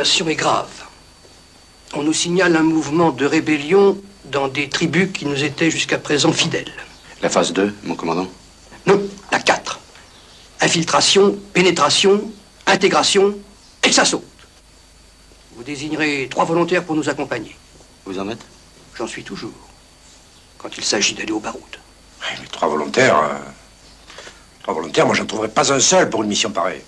situation est grave. On nous signale un mouvement de rébellion dans des tribus qui nous étaient jusqu'à présent fidèles. La phase 2, mon commandant? Non, la 4. Infiltration, pénétration, intégration, et que ça saute. Vous désignerez 3 volontaires pour nous accompagner. Vous en êtes? J'en suis toujours. Quand il s'agit d'aller au baroud. Ouais, mais 3 volontaires... 3 volontaires, moi j'en trouverais pas un seul pour une mission pareille.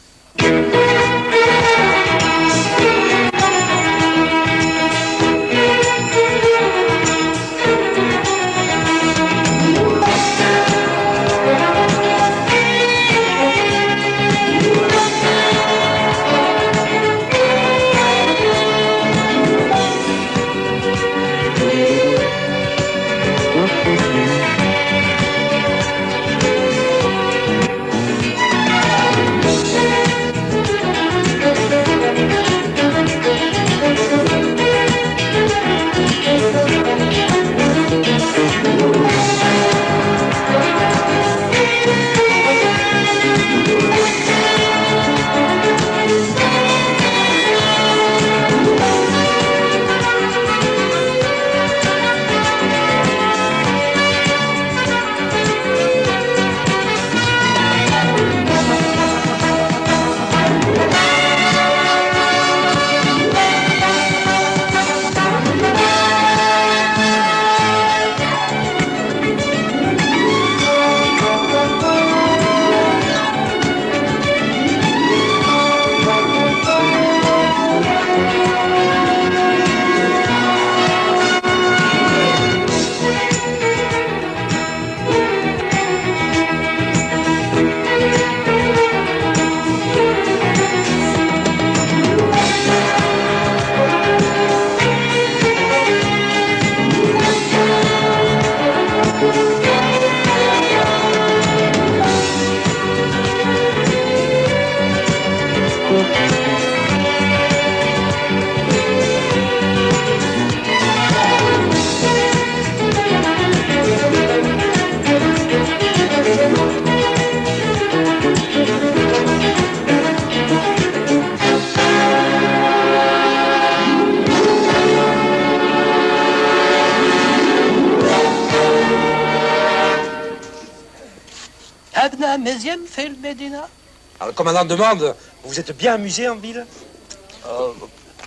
Alors, le commandant demande, vous vous êtes bien amusé en ville?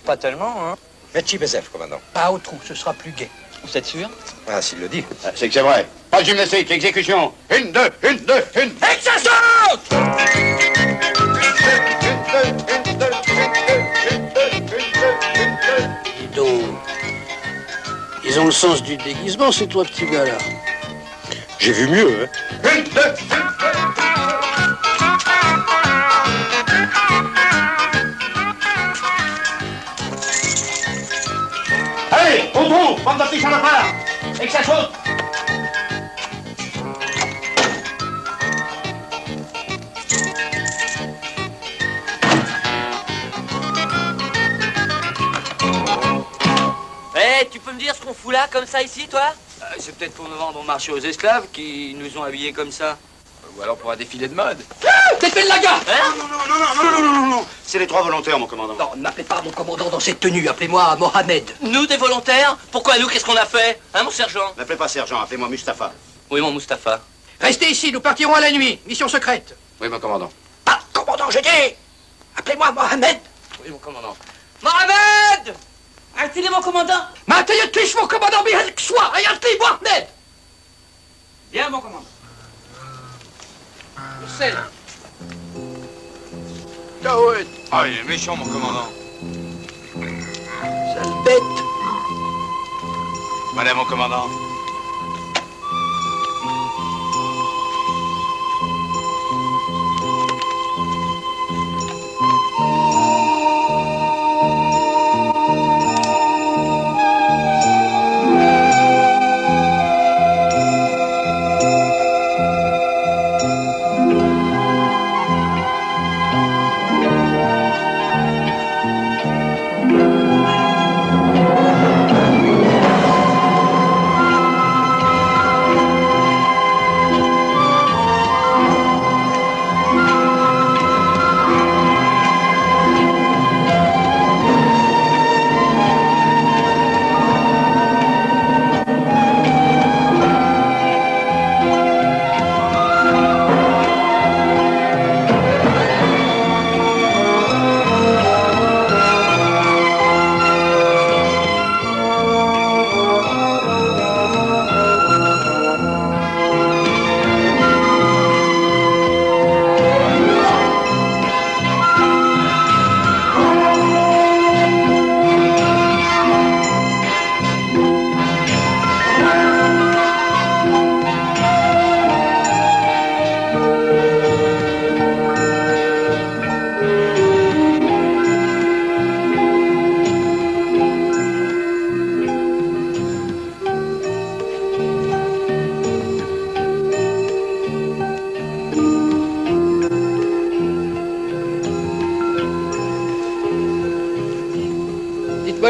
Pas tellement, hein. Metchi Bezef, commandant. Pas au trou, ce sera plus gai. Vous êtes sûr? Ah, s'il le dit. C'est que c'est vrai. Pas de gymnastique, exécution. 1, 2, 1, 2, 1. Et que ça saute! Dis donc, ils ont le sens du déguisement, ces 3 petits gars-là. J'ai vu mieux, hein. 1, 2, 1, 2. Allez, au trou, bande de petits salopards. Et que ça saute. Tu peux me dire ce qu'on fout là, comme ça, ici, toi? C'est peut-être pour nous vendre au marché aux esclaves qui nous ont habillés comme ça. Ou alors pour un défilé de mode. T'es fait le laga! Hein? Non. C'est les 3 volontaires, mon commandant. Non, ne m'appelez pas mon commandant dans cette tenue, appelez-moi Mohamed. Nous, des volontaires? Pourquoi nous? Qu'est-ce qu'on a fait? Hein, mon sergent? N'appelez pas sergent, appelez-moi Mustapha. Oui, mon Mustapha. Restez ici, nous partirons à la nuit. Mission secrète. Oui, mon commandant. Pas commandant, je dis! Appelez-moi Mohamed. Oui, mon commandant. Mohamed! Arrêtez mon commandant! ما انت يتليش mon commandant بهالك شوا يعطي Mohamed. Bien, mon commandant. C'est là. Ah, il est méchant, mon commandant. Sale bête. Madame, mon commandant.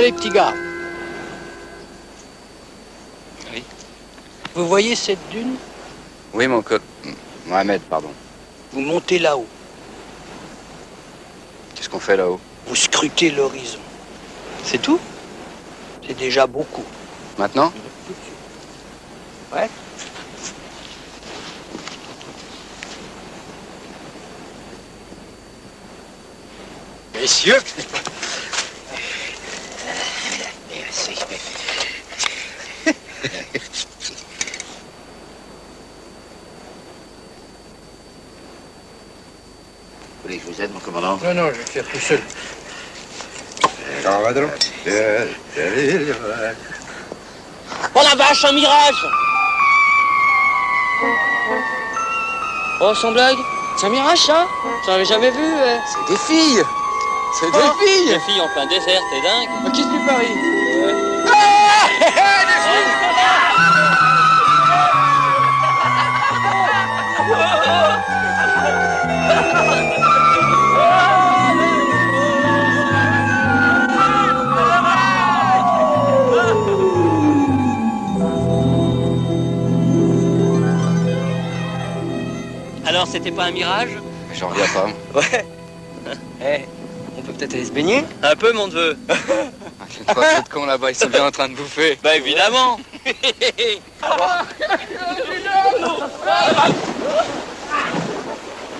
les petits gars. Oui. Vous voyez cette dune? Oui, mon col... Mohamed, pardon. Vous montez là-haut. Qu'est-ce qu'on fait là-haut? Vous scrutez l'horizon. C'est tout? C'est déjà beaucoup. Maintenant? Ouais. Messieurs, Vous voulez que je vous aide, mon commandant? Non, non, je vais le faire tout seul. Oh la vache, un mirage! Oh, sans blague, c'est un mirage ça? J'en avais jamais vu. C'est des filles! C'est des filles! Des filles en plein désert, t'es dingue? Mais qu'est-ce que tu paries? Alors, c'était pas un mirage? J'en reviens pas. Ouais. On peut peut-être aller se baigner? Un peu, mon neveu. Il y a pas trop de cons là-bas, ils sont bien en train de bouffer. Bah évidemment.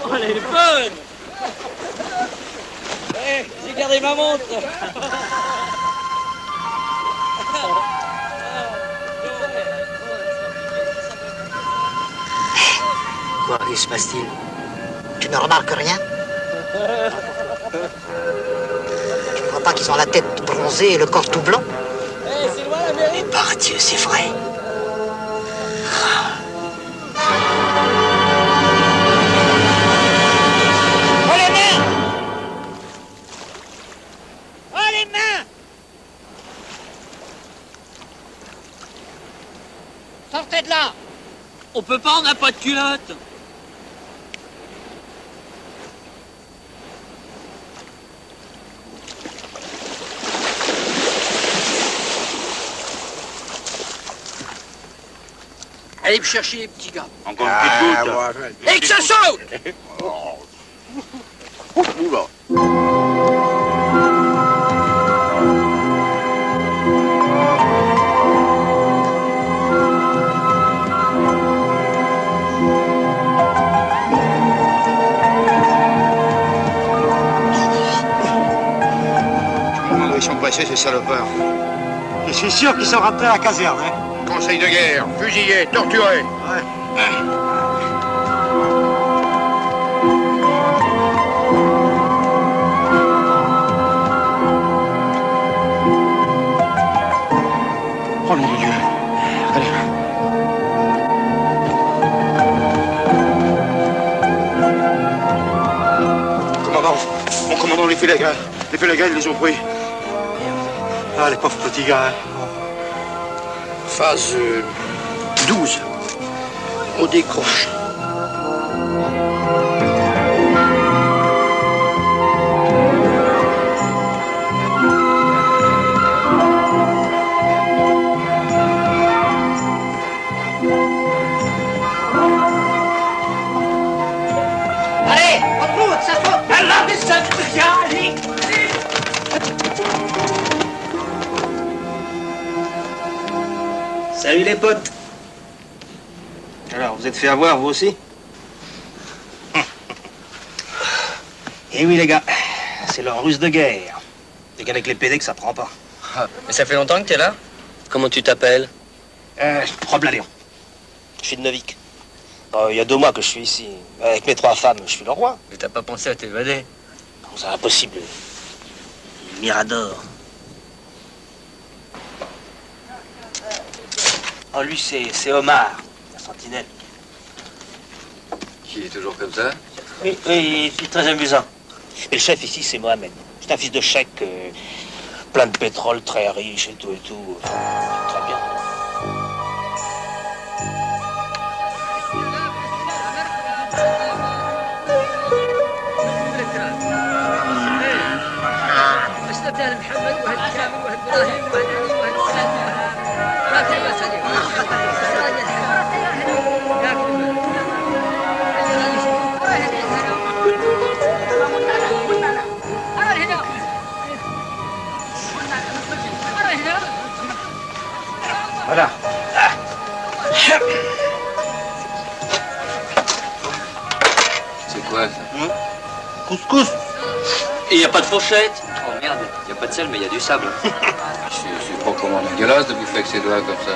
Oh, elle est bonne. J'ai gardé ma montre. Quoi, que se passe-t-il? Tu ne remarques rien? Tu ne vois pas qu'ils ont la tête bronzée et le corps tout blanc? C'est loin la mairie. Par Dieu, c'est vrai. Oh les mains! Oh les mains! Sortez de là! On peut pas, on n'a pas de culotte! Allez me chercher les petits gars. Encore une petite goutte. Et que ça saute! je me demande où ils sont passés, ces salopards. Je suis sûr qu'ils sont rentrés à la caserne. Hein. Conseil de guerre, fusillés, torturés. Oh mon Dieu. Allez. Commandant, mon commandant, les Félagas, ils les ont pris. Ah, les pauvres petits gars. Hein. Phase 12. On décroche. Allez, on route, ça saute! Allah, mais ça allez! Salut les potes. Alors, vous êtes fait avoir, vous aussi? Eh oui, les gars, c'est leur ruse de guerre. C'est qu'avec les PD que ça prend pas. Mais ça fait longtemps que t'es là? Comment tu t'appelles? Rob Laléon. Je suis de Novik. Il y a 2 mois que je suis ici. Avec mes 3 femmes, je suis le roi. Mais t'as pas pensé à t'évader? C'est impossible. Mirador. Oh, lui, c'est Omar, la sentinelle. Qui est toujours comme ça? Oui, il est très amusant. Et le chef ici, c'est Mohamed. C'est un fils de cheikh, plein de pétrole, très riche et tout et tout. Très bien. محمد وهالكامل Voilà. C'est quoi ça? Couscous. Et y a pas de fourchette? Oh merde, y a pas de sel, mais y a du sable. C'est proprement dégueulasse de bouffer avec ses doigts comme ça.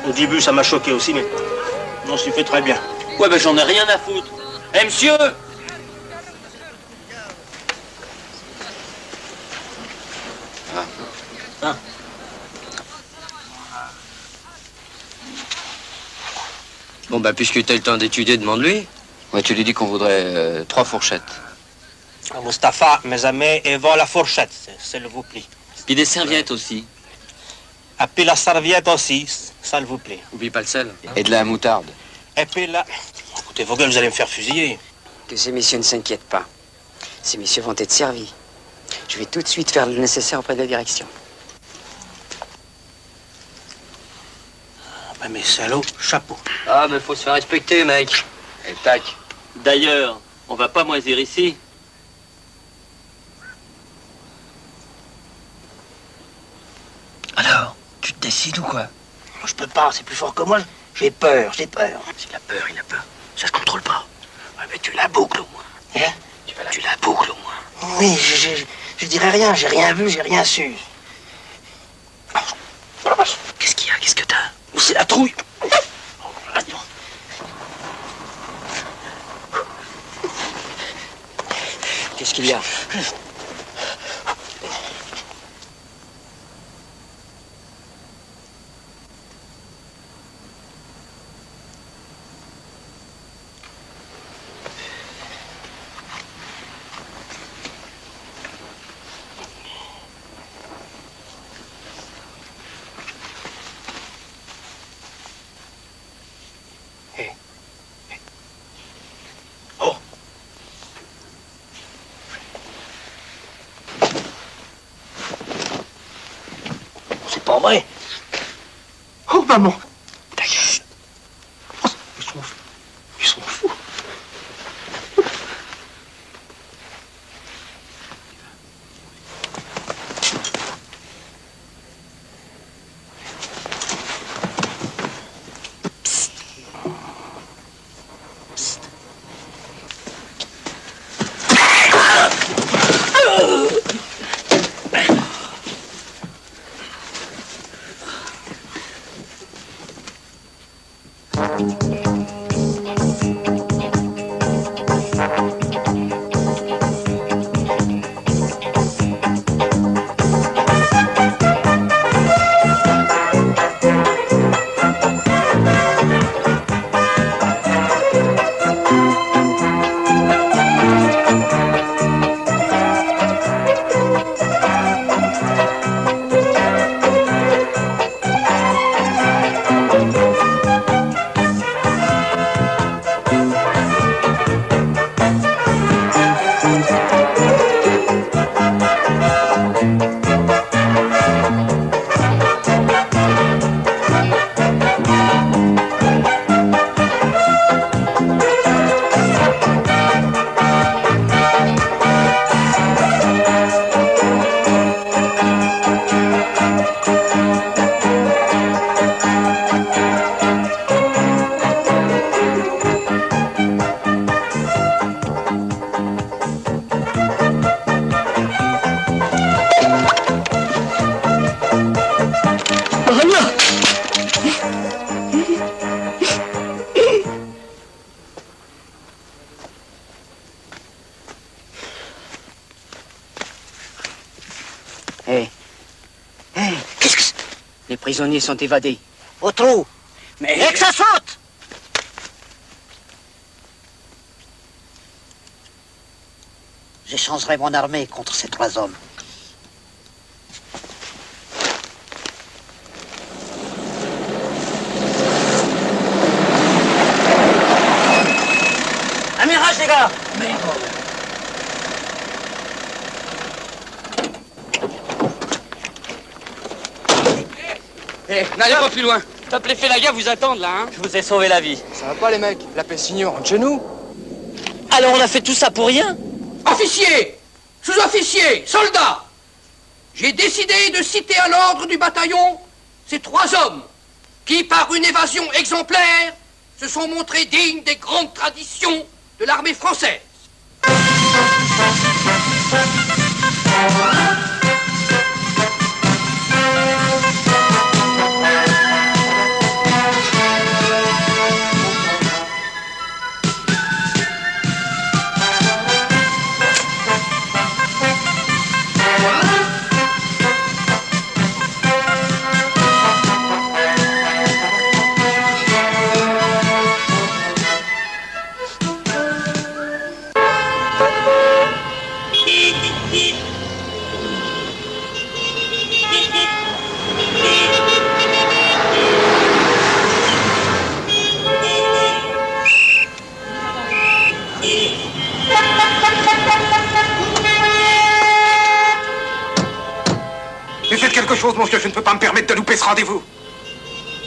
Au début, ça m'a choqué aussi, mais on s'y fait très bien. Ouais, ben j'en ai rien à foutre. Eh, monsieur! Bon, bah, puisque t'as le temps d'étudier, demande-lui. Ouais, tu lui dis qu'on voudrait 3 fourchettes. Mustapha, mes amis, et voilà la fourchette, s'il vous plaît. Puis des serviettes aussi. Et puis la serviette aussi, s'il vous plaît. Oublie pas le sel. Et de la moutarde. Et puis là... Écoutez, vos gueules, vous allez me faire fusiller. Que ces messieurs ne s'inquiètent pas. Ces messieurs vont être servis. Je vais tout de suite faire le nécessaire auprès de la direction. Ah, mais salaud, chapeau. Ah, mais faut se faire respecter, mec. Et tac. D'ailleurs, on va pas moisir ici. Alors, tu te décides ou quoi? Je peux pas, c'est plus fort que moi. J'ai peur, j'ai peur. S'il a peur, il a peur. Ça se contrôle pas. Ouais, mais tu la boucles au moins. Hein? Tu la boucles au moins. Oui, je dirais rien, j'ai rien vu, j'ai rien su. Qu'est-ce qu'il y a? Qu'est-ce que t'as? C'est la trouille. Qu'est-ce qu'il y a? C'est pas vrai. Oh, maman. Ta gueule. Oh, ils sont fous. Qu'est-ce que c'est? Les prisonniers sont évadés. Au trou. Mais... Et que ça saute. J'échangerai mon armée contre ces 3 hommes. Un mirage, les gars. Eh, n'allez pas plus loin. Top les Félaga vous attendent, là, hein. Je vous ai sauvé la vie. Ça va pas, les mecs? La Pessigny, on rentre chez nous. Alors on a fait tout ça pour rien? Officiers, sous-officiers, soldats, j'ai décidé de citer à l'ordre du bataillon ces 3 hommes qui, par une évasion exemplaire, se sont montrés dignes des grandes traditions de l'armée française. Mais faites quelque chose, monsieur, je ne peux pas me permettre de louper ce rendez-vous.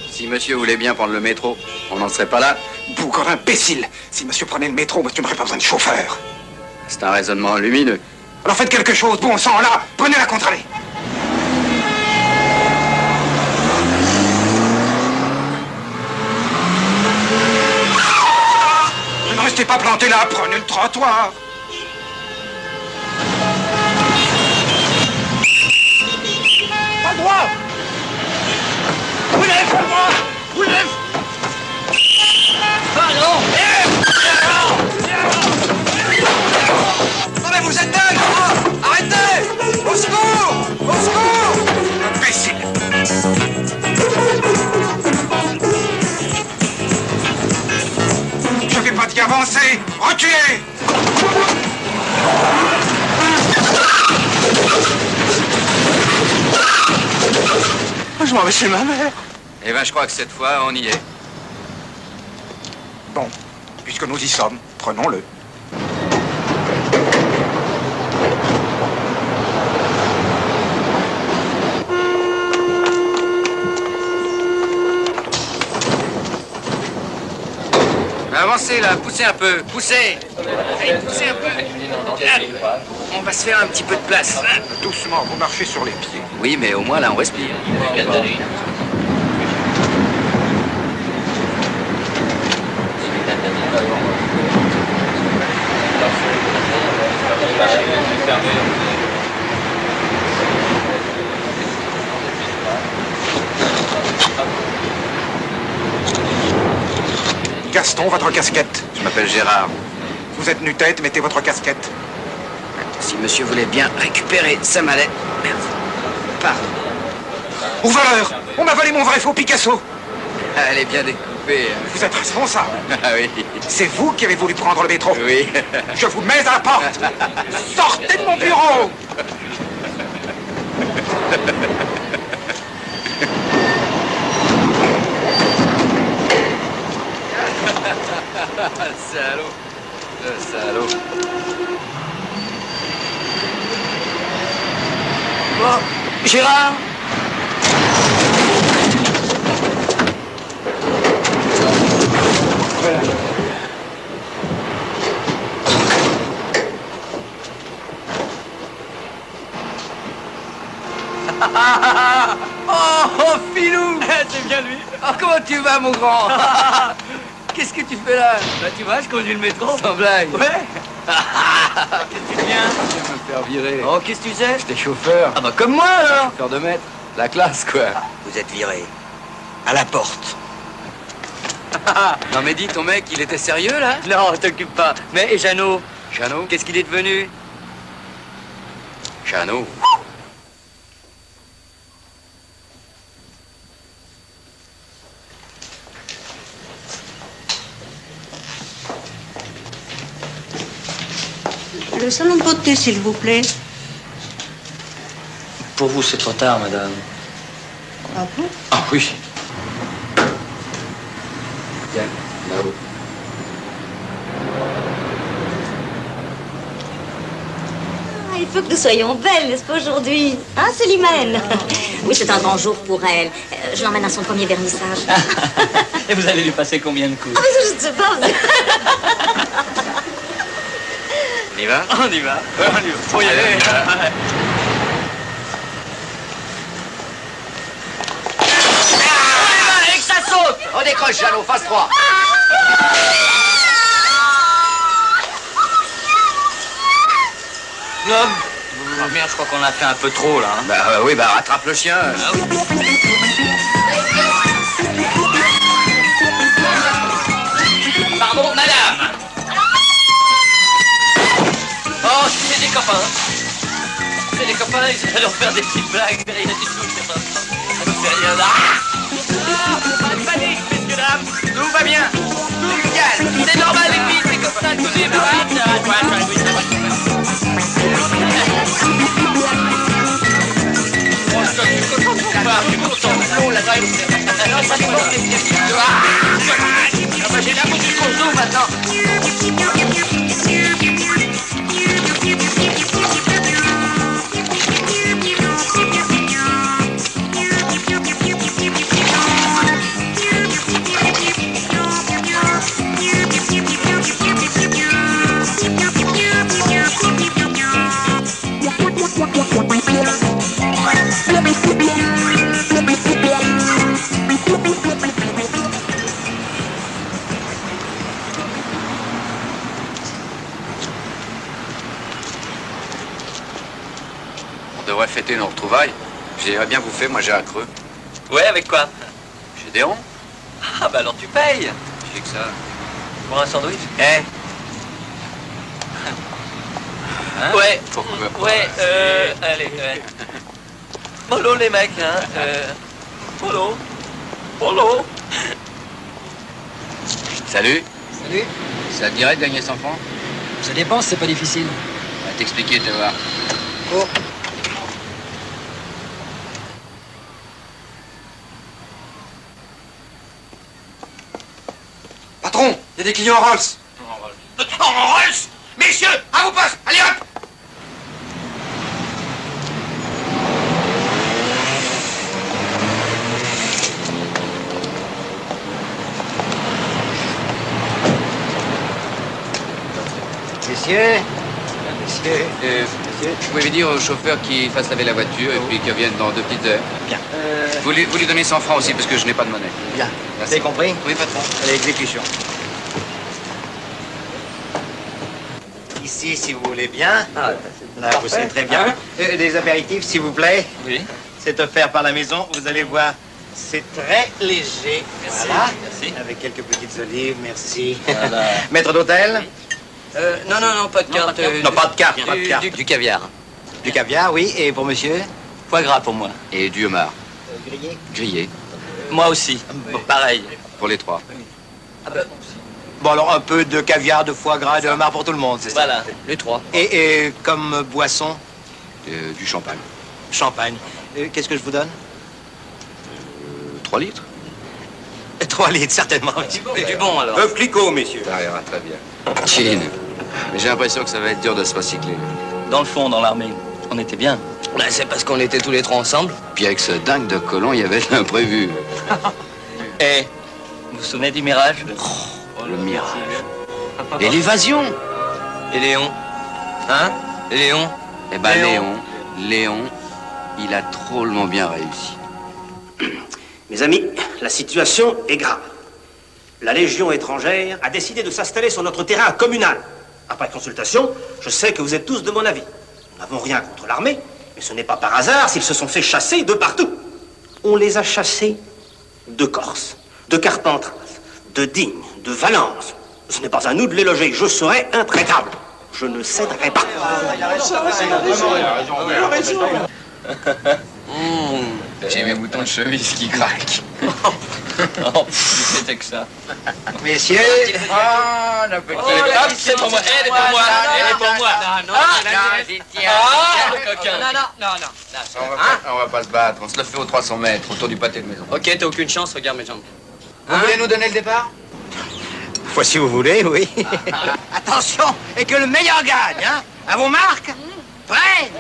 Si monsieur voulait bien prendre le métro, on n'en serait pas là. Bougre imbécile. Si monsieur prenait le métro, monsieur n'aurait pas besoin de chauffeur. C'est un raisonnement lumineux. Alors faites quelque chose, bon sang, là, prenez la contre-allée. Ne restez pas planté là, prenez le trottoir. Pas droit. Roulez, pas droit. Roulez. Ah non. Non mais vous êtes dingue, hein? Arrêtez. Au secours. Au secours. Imbécile. Je vais pas d'y avancer. Reculez. Je m'en vais chez ma mère. Eh ben, je crois que cette fois, on y est. Bon, puisque nous y sommes, prenons-le. Avancez là, poussez un peu, poussez. Allez, poussez un peu. Allez, on va se faire un petit peu de place. Doucement, vous marchez sur les pieds. Oui, mais au moins là, on respire. Gaston, votre casquette. Je m'appelle Gérard. Vous êtes nu-tête, mettez votre casquette. Si monsieur voulait bien récupérer sa mallette. Merde. Pardon. Au voleur, on m'a volé mon vrai faux Picasso. Elle est bien découpée. Vous êtes responsable. Ah oui. C'est vous qui avez voulu prendre le métro. Oui. Je vous mets à la porte. Sortez de mon bureau. Salaud. Le salaud. Bon, Gérard. Oh, Filou. C'est bien lui. Oh, comment tu vas, mon grand? Qu'est-ce que tu fais là? Bah, tu vois, je conduis le métro. Sans blague. Ouais. Qu'est-ce que tu viens? Je vais me faire virer. Oh, qu'est-ce que tu sais? J'étais chauffeur. Ah bah, comme moi, alors. Chauffeur de maître. La classe, quoi. Vous êtes viré. À la porte. Non, mais dis, ton mec, il était sérieux, là? Non, t'occupe pas. Mais, et Jeannot? Jeannot? Qu'est-ce qu'il est devenu? Jeannot. Le salon de beauté, s'il vous plaît. Pour vous, c'est trop tard, madame. Ah bon? Ah oui. Tiens, là-haut. Ah, il faut que nous soyons belles, n'est-ce pas, aujourd'hui? Hein, Célimène? Oui, c'est un grand jour pour elle. Je l'emmène à son premier vernissage. Et vous allez lui passer combien de coups? Ah, mais je ne sais pas. On y va? On y va. Faut y aller. Et que ça saute! On décroche, Jeannot, phase 3. Non. Oh merde, je crois qu'on a fait un peu trop là. Hein. Bah oui, bah rattrape le chien. Ah oui. Pardon, madame. Oh, c'est des copains. C'est des copains, ils allaient leur faire des petites blagues. Rien du tout, c'est pas ça. Ça nous fait rien. Pas de panique, messieurs, dames. Tout va bien. Tout calme. C'est normal, les filles, c'est comme ça, tous les j'ai la bouche du courgeau maintenant. On devrait fêter nos retrouvailles. J'irais bien bouffer, moi j'ai un creux. Ouais, avec quoi? J'ai des ronds. Ah bah alors tu payes. J'ai que ça. Pour un sandwich? Eh Hein? Ouais. Pourquoi pas? Ouais, allez, ouais. Mollo les mecs, hein. Mollo. Mollo. Salut. Salut. Ça te dirait de gagner 100 francs? Ça dépend, c'est pas difficile. On va t'expliquer, tu vas voir. Oh. Patron, il y a des clients en Rolls. En Rolls! Messieurs, à vos postes! Allez hop! Messieurs, Vous pouvez dire au chauffeur qu'il fasse laver la voiture et puis qu'il revienne dans 2 petites heures. Bien. Vous lui donnez 100 francs aussi parce que je n'ai pas de monnaie. Bien. Merci. Vous avez compris? Oui, patron. Allez, exécution. Ici, si vous voulez bien. Là, vous savez très bien. Des apéritifs, s'il vous plaît. Oui. C'est offert par la maison. Vous allez voir, c'est très léger. Merci. Voilà. Merci. Avec quelques petites olives, merci. Voilà. Maître d'hôtel? Non, pas de carte. Non, pas de carte, pas de carte. Du caviar. Du caviar, oui. Et pour monsieur? Foie gras pour moi. Et du homard. Grillé. Grillé. Moi aussi. Pareil. Pour les 3. Ah ben, Bon, alors un peu de caviar, de foie gras, de homard pour tout le monde, c'est ça? voilà, les 3. Et comme boisson? Du champagne. Champagne. Qu'est-ce que je vous donne? 3 litres. 3 litres, certainement. Et du bon alors. Œuf Clicquot, messieurs. Ça ira très bien. Chine. Mais j'ai l'impression que ça va être dur de se recycler. Dans le fond, dans l'armée, on était bien. Ben, c'est parce qu'on était tous les trois ensemble. Puis avec ce dingue de colon, il y avait de l'imprévu. Et vous vous souvenez du mirage? Le mirage. Et l'évasion. Et Léon? Hein? Et Léon? Eh ben Léon, il a drôlement bien réussi. Mes amis, la situation est grave. La Légion étrangère a décidé de s'installer sur notre terrain communal. Après consultation, je sais que vous êtes tous de mon avis. Nous n'avons rien contre l'armée, mais ce n'est pas par hasard s'ils se sont fait chasser de partout. On les a chassés de Corse, de Carpentras, de Digne, de Valence. Ce n'est pas à nous de les loger. Je serai intraitable. Je ne céderai pas. J'ai mes boutons de chemise qui craquent. Oh, c'était que ça. Messieurs, Ah, la petite. Hop, c'est pour moi, elle est pour moi, elle est pour moi. Ah, le coquin. On va pas se battre, on se le fait aux 300 mètres, autour du pâté de maison. Ok, t'as aucune chance, regarde mes jambes. Vous voulez nous donner le départ? fois si vous voulez, oui. Attention, et que le meilleur gagne, hein? À vos marques? Prêts?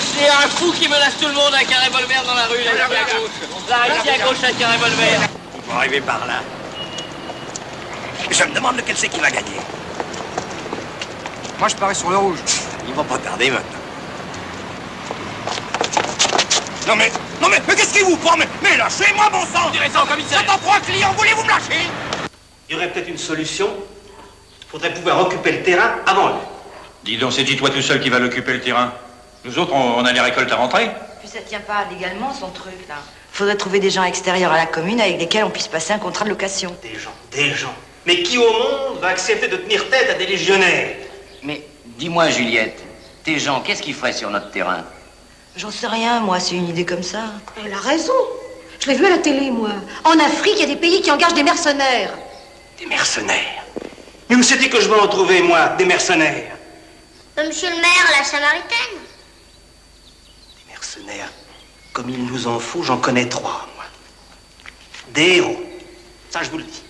gauche, il y a un fou qui menace tout le monde avec un revolver dans la rue. Là, ici à gauche. Là, ici à gauche avec un revolver. Ils vont arriver par là. Je me demande lequel c'est qui va gagner. Moi, je parie sur le rouge. Ils vont pas tarder maintenant. Non mais qu'est-ce qui vous prend? Mais lâchez-moi, bon sang! Direz ça au commissaire. J'attends pour un client, voulez-vous me lâcher? Il y aurait peut-être une solution. Il faudrait pouvoir occuper le terrain avant lui. Dis donc, c'est toi tout seul qui va l'occuper le terrain. Nous autres, on a les récoltes à rentrer. Puis ça tient pas légalement, son truc, là. Faudrait trouver des gens extérieurs à la commune avec lesquels on puisse passer un contrat de location. Des gens. Mais qui au monde va accepter de tenir tête à des légionnaires? Mais dis-moi, Juliette, tes gens, qu'est-ce qu'ils feraient sur notre terrain? J'en sais rien, moi, c'est une idée comme ça. Elle a raison. Je l'ai vu à la télé, moi. En Afrique, il y a des pays qui engagent des mercenaires. Des mercenaires? Mais où c'était que je vais en trouver, moi, des mercenaires? Monsieur le maire, la Samaritaine. Des mercenaires, comme il nous en faut, j'en connais 3, moi. Des héros. Ça, je vous le dis.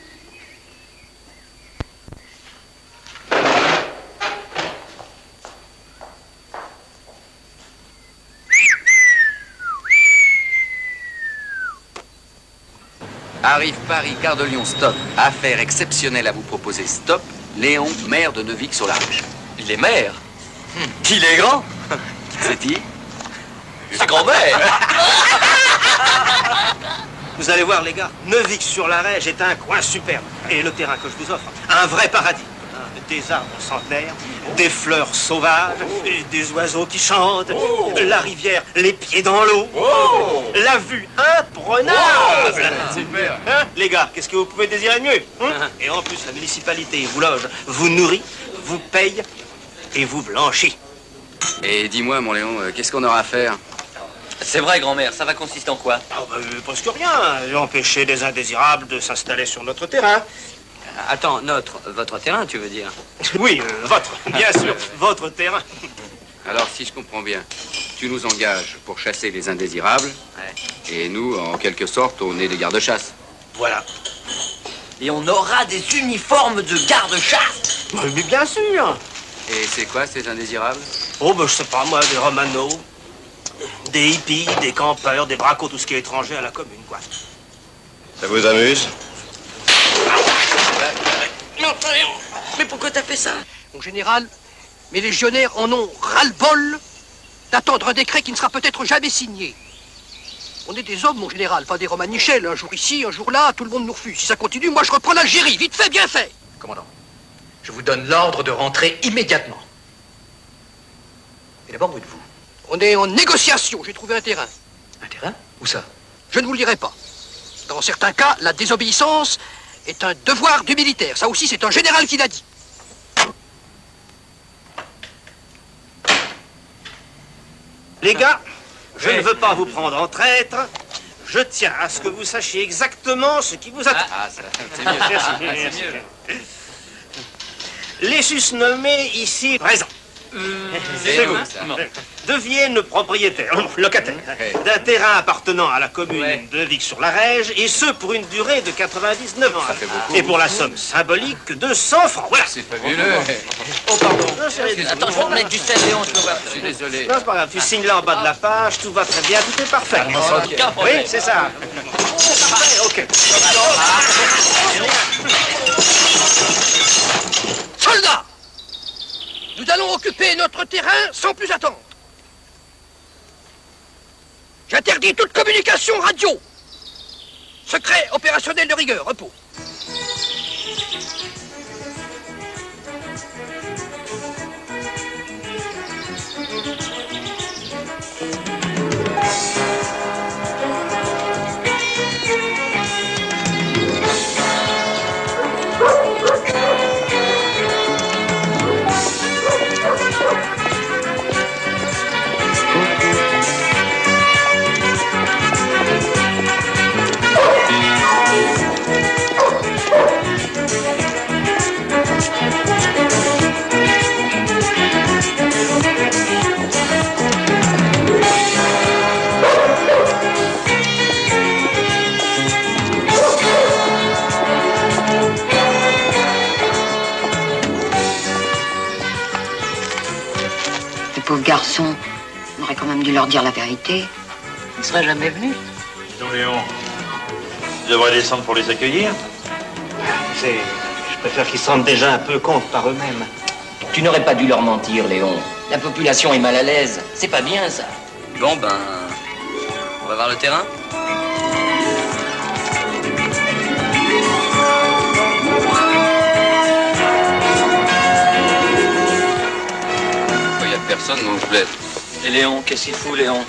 Arrive Paris, Gare de Lyon, stop. Affaire exceptionnelle à vous proposer, stop. Léon, maire de Neuvic-sur-l'Arche. Il est maire. Il est grand. C'est-il? C'est grand-mère. Vous allez voir, les gars, Neuvic-sur-l'Arche est un coin superbe. Et le terrain que je vous offre, un vrai paradis. Des arbres centenaires, des fleurs sauvages, des oiseaux qui chantent, la rivière, les pieds dans l'eau, la vue imprenable. Super. Hein, les gars, qu'est-ce que vous pouvez désirer de mieux, hein? Et en plus, la municipalité vous loge, vous nourrit, vous paye et vous blanchit. Et dis-moi, mon Léon, qu'est-ce qu'on aura à faire? C'est vrai, grand-mère, ça va consister en quoi? Presque rien. Empêcher des indésirables de s'installer sur notre terrain. Attends, votre terrain, tu veux dire? Oui, votre, bien sûr, votre terrain. Alors, si je comprends bien, tu nous engages pour chasser les indésirables, et nous, en quelque sorte, on est des gardes-chasse. Voilà. Et on aura des uniformes de garde-chasse? Mais bien sûr. Et c'est quoi, ces indésirables? Oh, ben, je sais pas, moi, des romanos, des hippies, des campeurs, des bracos, tout ce qui est étranger à la commune, quoi. Ça vous amuse? Mais pourquoi t'as fait ça? Mon général, mes légionnaires en ont ras-le-bol d'attendre un décret qui ne sera peut-être jamais signé. On est des hommes, mon général, pas des romanichels. Un jour ici, un jour là, tout le monde nous refuse. Si ça continue, moi je reprends l'Algérie. Vite fait, bien fait. Commandant, je vous donne l'ordre de rentrer immédiatement. Et d'abord, où êtes-vous? On est en négociation. J'ai trouvé un terrain. Un terrain? Où ça? Je ne vous le dirai pas. Dans certains cas, la désobéissance est un devoir du militaire. Ça aussi, c'est un général qui l'a dit. Les gars, je ne veux pas vous prendre en traître. Je tiens à ce que vous sachiez exactement ce qui vous attend. C'est mieux. Merci. Les susnommés ici présents. C'est vous. Deviennent propriétaires, locataires, d'un terrain appartenant à la commune de Vic-sur-l'Arche, et ce pour une durée de 99 ans. Ça fait beaucoup. Et pour la somme symbolique de 100 francs. Voilà. C'est fabuleux. Oh, pardon. Attends, je vais remettre du sel, Léon, je Je suis désolé. Non, c'est pas grave. Tu signes là en bas de la page, tout va très bien, tout est parfait. Oui, c'est ça. Parfait, ok. Soldats! Nous allons occuper notre terrain sans plus attendre. J'interdis toute communication radio. Secret opérationnel de rigueur, repos. Le pauvre garçon, On aurait quand même dû leur dire la vérité. Ils ne seraient jamais venus. Dis donc, Léon, tu devrais descendre pour les accueillir. Tu sais, je préfère qu'ils se rendent déjà un peu compte par eux-mêmes. Tu n'aurais pas dû leur mentir, Léon. La population est mal à l'aise. C'est pas bien, ça. Bon, ben... On va voir le terrain? Il n'y a personne, donc je l'aide. Et Léon, qu'est-ce qu'il fout, Léon?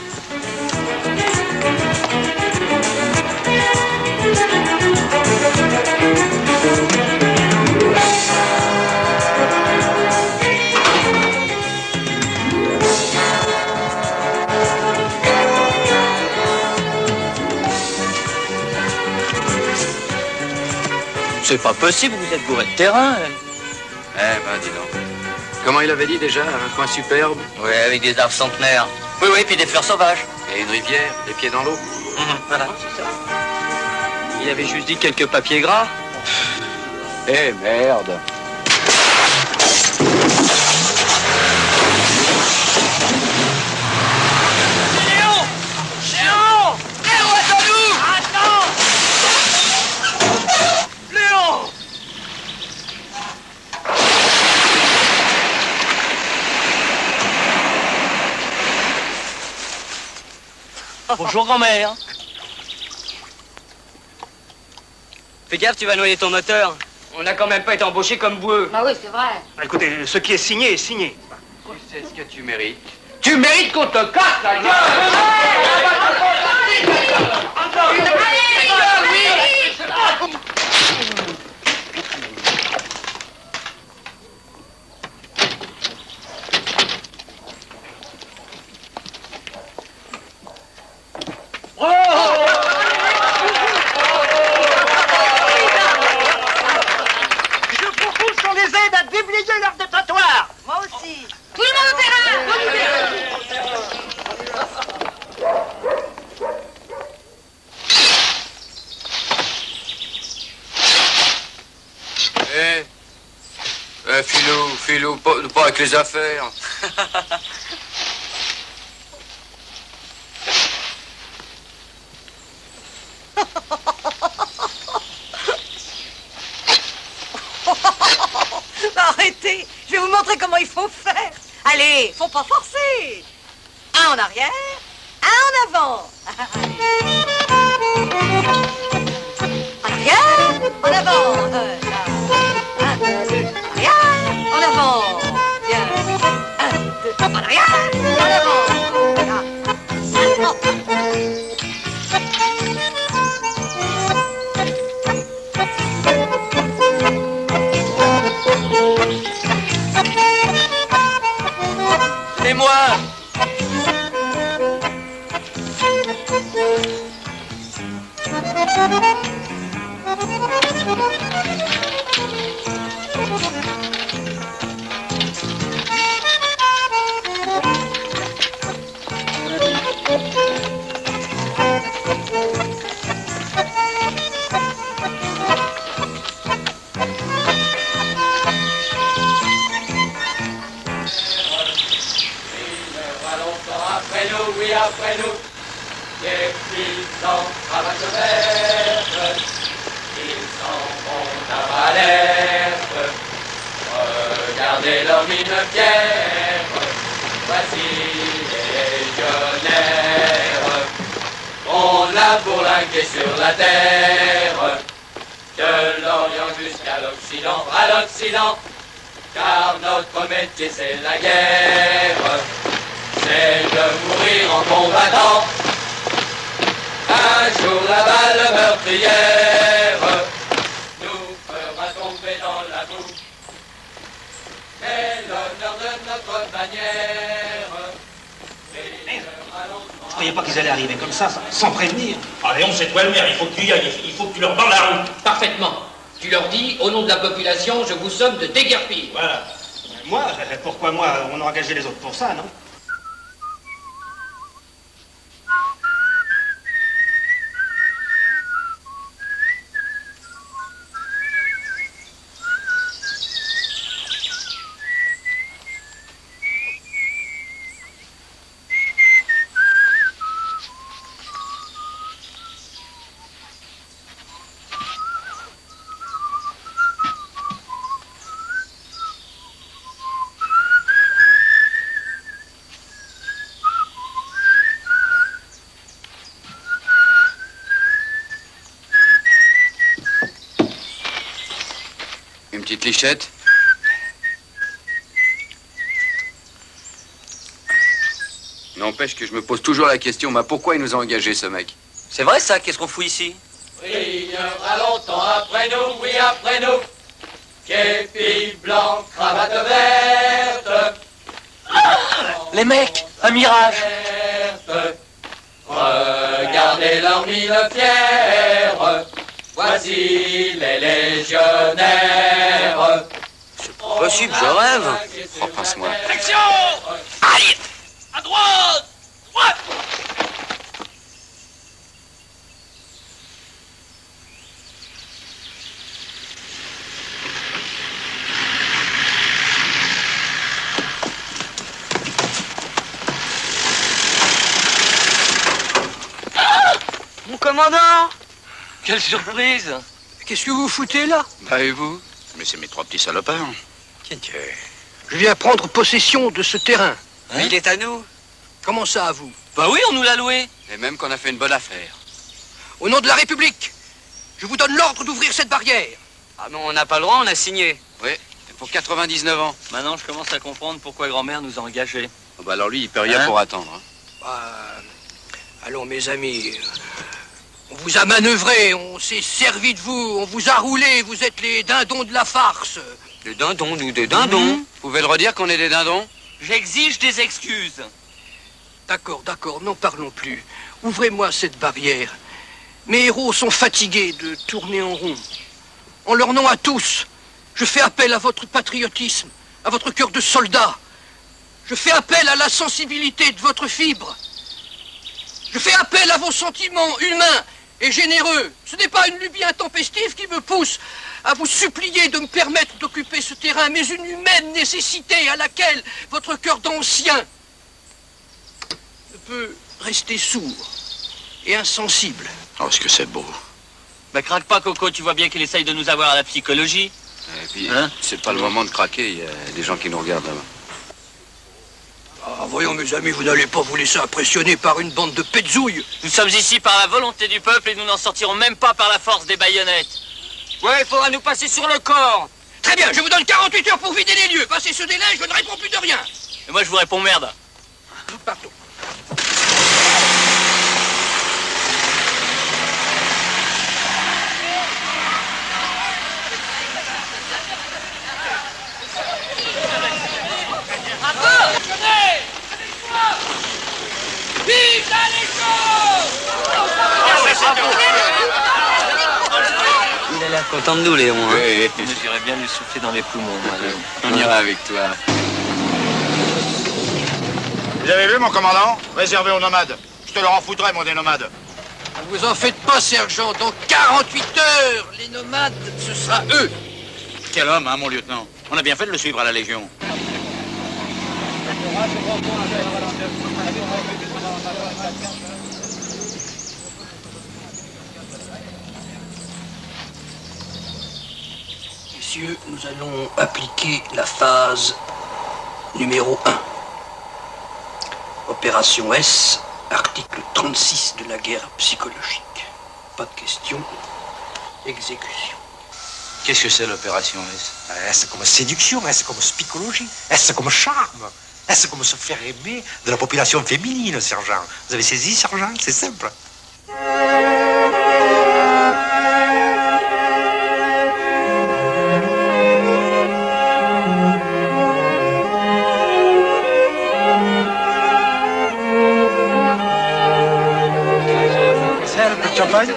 C'est pas possible, vous êtes bourré de terrain. Eh ben, dis donc. Comment il avait dit déjà? Un coin superbe? Oui, avec des arbres centenaires. Oui, oui, puis des fleurs sauvages. Et une rivière, les pieds dans l'eau. Voilà, c'est ça. Il avait juste dit quelques papiers gras. Eh merde! Léon! Léon! Léon, attends-nous! Attends! Léon! Bonjour, grand-mère. Fais gaffe, tu vas noyer ton moteur. On n'a quand même pas été embauchés comme boueux. Bah oui, c'est vrai. Écoutez, ce qui est signé est signé. Tu sais ce que tu mérites. Tu mérites qu'on te casse la gueule! Je propose qu'on les aide à déblayer leur détratoire. Moi aussi. Tout le monde au terrain! Filou, pas avec les affaires. Arrêtez, je vais vous montrer comment il faut faire. Allez, faut pas forcer. Un en arrière, un en avant. En arrière, en avant. Un, deux, en arrière, en avant. Bien. Un, deux, en arrière, en avant. Là. C'est moi. Après nous, oui, après nous, les puissants cravates vertes, ils s'en vont à Valère. Regardez leur mine fière, voici les légionnaires. On a bourlingué sur la terre, de l'Orient jusqu'à l'Occident, à l'Occident, car notre métier c'est la guerre. C'est de mourir en combattant. Un jour la balle meurtrière nous fera tomber dans la boue. Mais l'honneur de notre bannière. Je croyais pas qu'ils allaient arriver comme ça, sans prévenir. Ah Léon, c'est toi le maire, il faut que tu y ailles, il faut que tu leur bandes la route. Parfaitement. Tu leur dis, au nom de la population, je vous somme de déguerpir. Voilà. Moi, pourquoi moi? On a engagé les autres pour ça, non? petite lichette. N'empêche que je me pose toujours la question, pourquoi il nous a engagés, ce mec? C'est vrai ça, qu'est-ce qu'on fout ici? Oui, il y aura longtemps après nous, oui après nous. Képi blanc, cravate verte. Les mecs, un mirage. Regardez leur mine fière. Voici les légionnaires. C'est pas possible, je rêve. Oh, passe-moi. Action! Allez! À droite! Droite! Mon commandant! Quelle surprise! Qu'est-ce que vous foutez là? Et vous? Mais c'est mes 3 petits salopards. Je viens prendre possession de ce terrain. Mais il est à nous. Comment ça, à vous? Bah oui, on nous l'a loué. Et même qu'on a fait une bonne affaire. Au nom de la République, je vous donne l'ordre d'ouvrir cette barrière. Ah non, on n'a pas le droit, on a signé. Oui, pour 99 ans. Maintenant, je commence à comprendre pourquoi grand-mère nous a engagés. Oh, alors lui, il peut rien pour attendre. Allons, mes amis, on vous a manœuvré, on s'est servi de vous, on vous a roulé, vous êtes les dindons de la farce. Des dindons, nous, des dindons. Vous pouvez le redire qu'on est des dindons? J'exige des excuses. D'accord, n'en parlons plus. Ouvrez-moi cette barrière. Mes héros sont fatigués de tourner en rond. En leur nom à tous, je fais appel à votre patriotisme, à votre cœur de soldat. Je fais appel à la sensibilité de votre fibre. Je fais appel à vos sentiments humains et généreux. Ce n'est pas une lubie intempestive qui me pousse à vous supplier de me permettre d'occuper ce terrain, mais une humaine nécessité à laquelle votre cœur d'ancien ne peut rester sourd et insensible. Oh, est-ce que c'est beau? Bah craque pas, Coco, tu vois bien qu'il essaye de nous avoir à la psychologie. Et puis, c'est pas le moment de craquer, il y a des gens qui nous regardent là-bas. Ah, voyons, mes amis, vous n'allez pas vous laisser impressionner par une bande de petzouilles. Nous sommes ici par la volonté du peuple et nous n'en sortirons même pas par la force des baïonnettes. Ouais, il faudra nous passer sur le corps. Très bien, je vous donne 48 heures pour vider les lieux. Passez ce délai, je ne réponds plus de rien. Et moi, je vous réponds merde. Nous partons. Vive la Légion! Il a l'air content de nous, Léon. Hein. Oui, J'irais bien lui souffler dans les poumons, moi, Léon. on ira avec toi. Vous avez vu, mon commandant? Réservé aux nomades. Je te leur en foutrais, moi, des nomades. Ne vous en faites pas, sergent. Dans 48 heures, les nomades, ce sera eux. Quel homme, hein, mon lieutenant? On a bien fait de le suivre à la Légion. Messieurs, nous allons appliquer la phase numéro 1. Opération S, article 36 de la guerre psychologique. Pas de question, exécution. Qu'est-ce que c'est l'opération S? C'est comme séduction, c'est comme psychologie, c'est comme charme, c'est comme se faire aimer de la population féminine, sergent. Vous avez saisi, sergent? C'est simple. C'est un peu de champagne?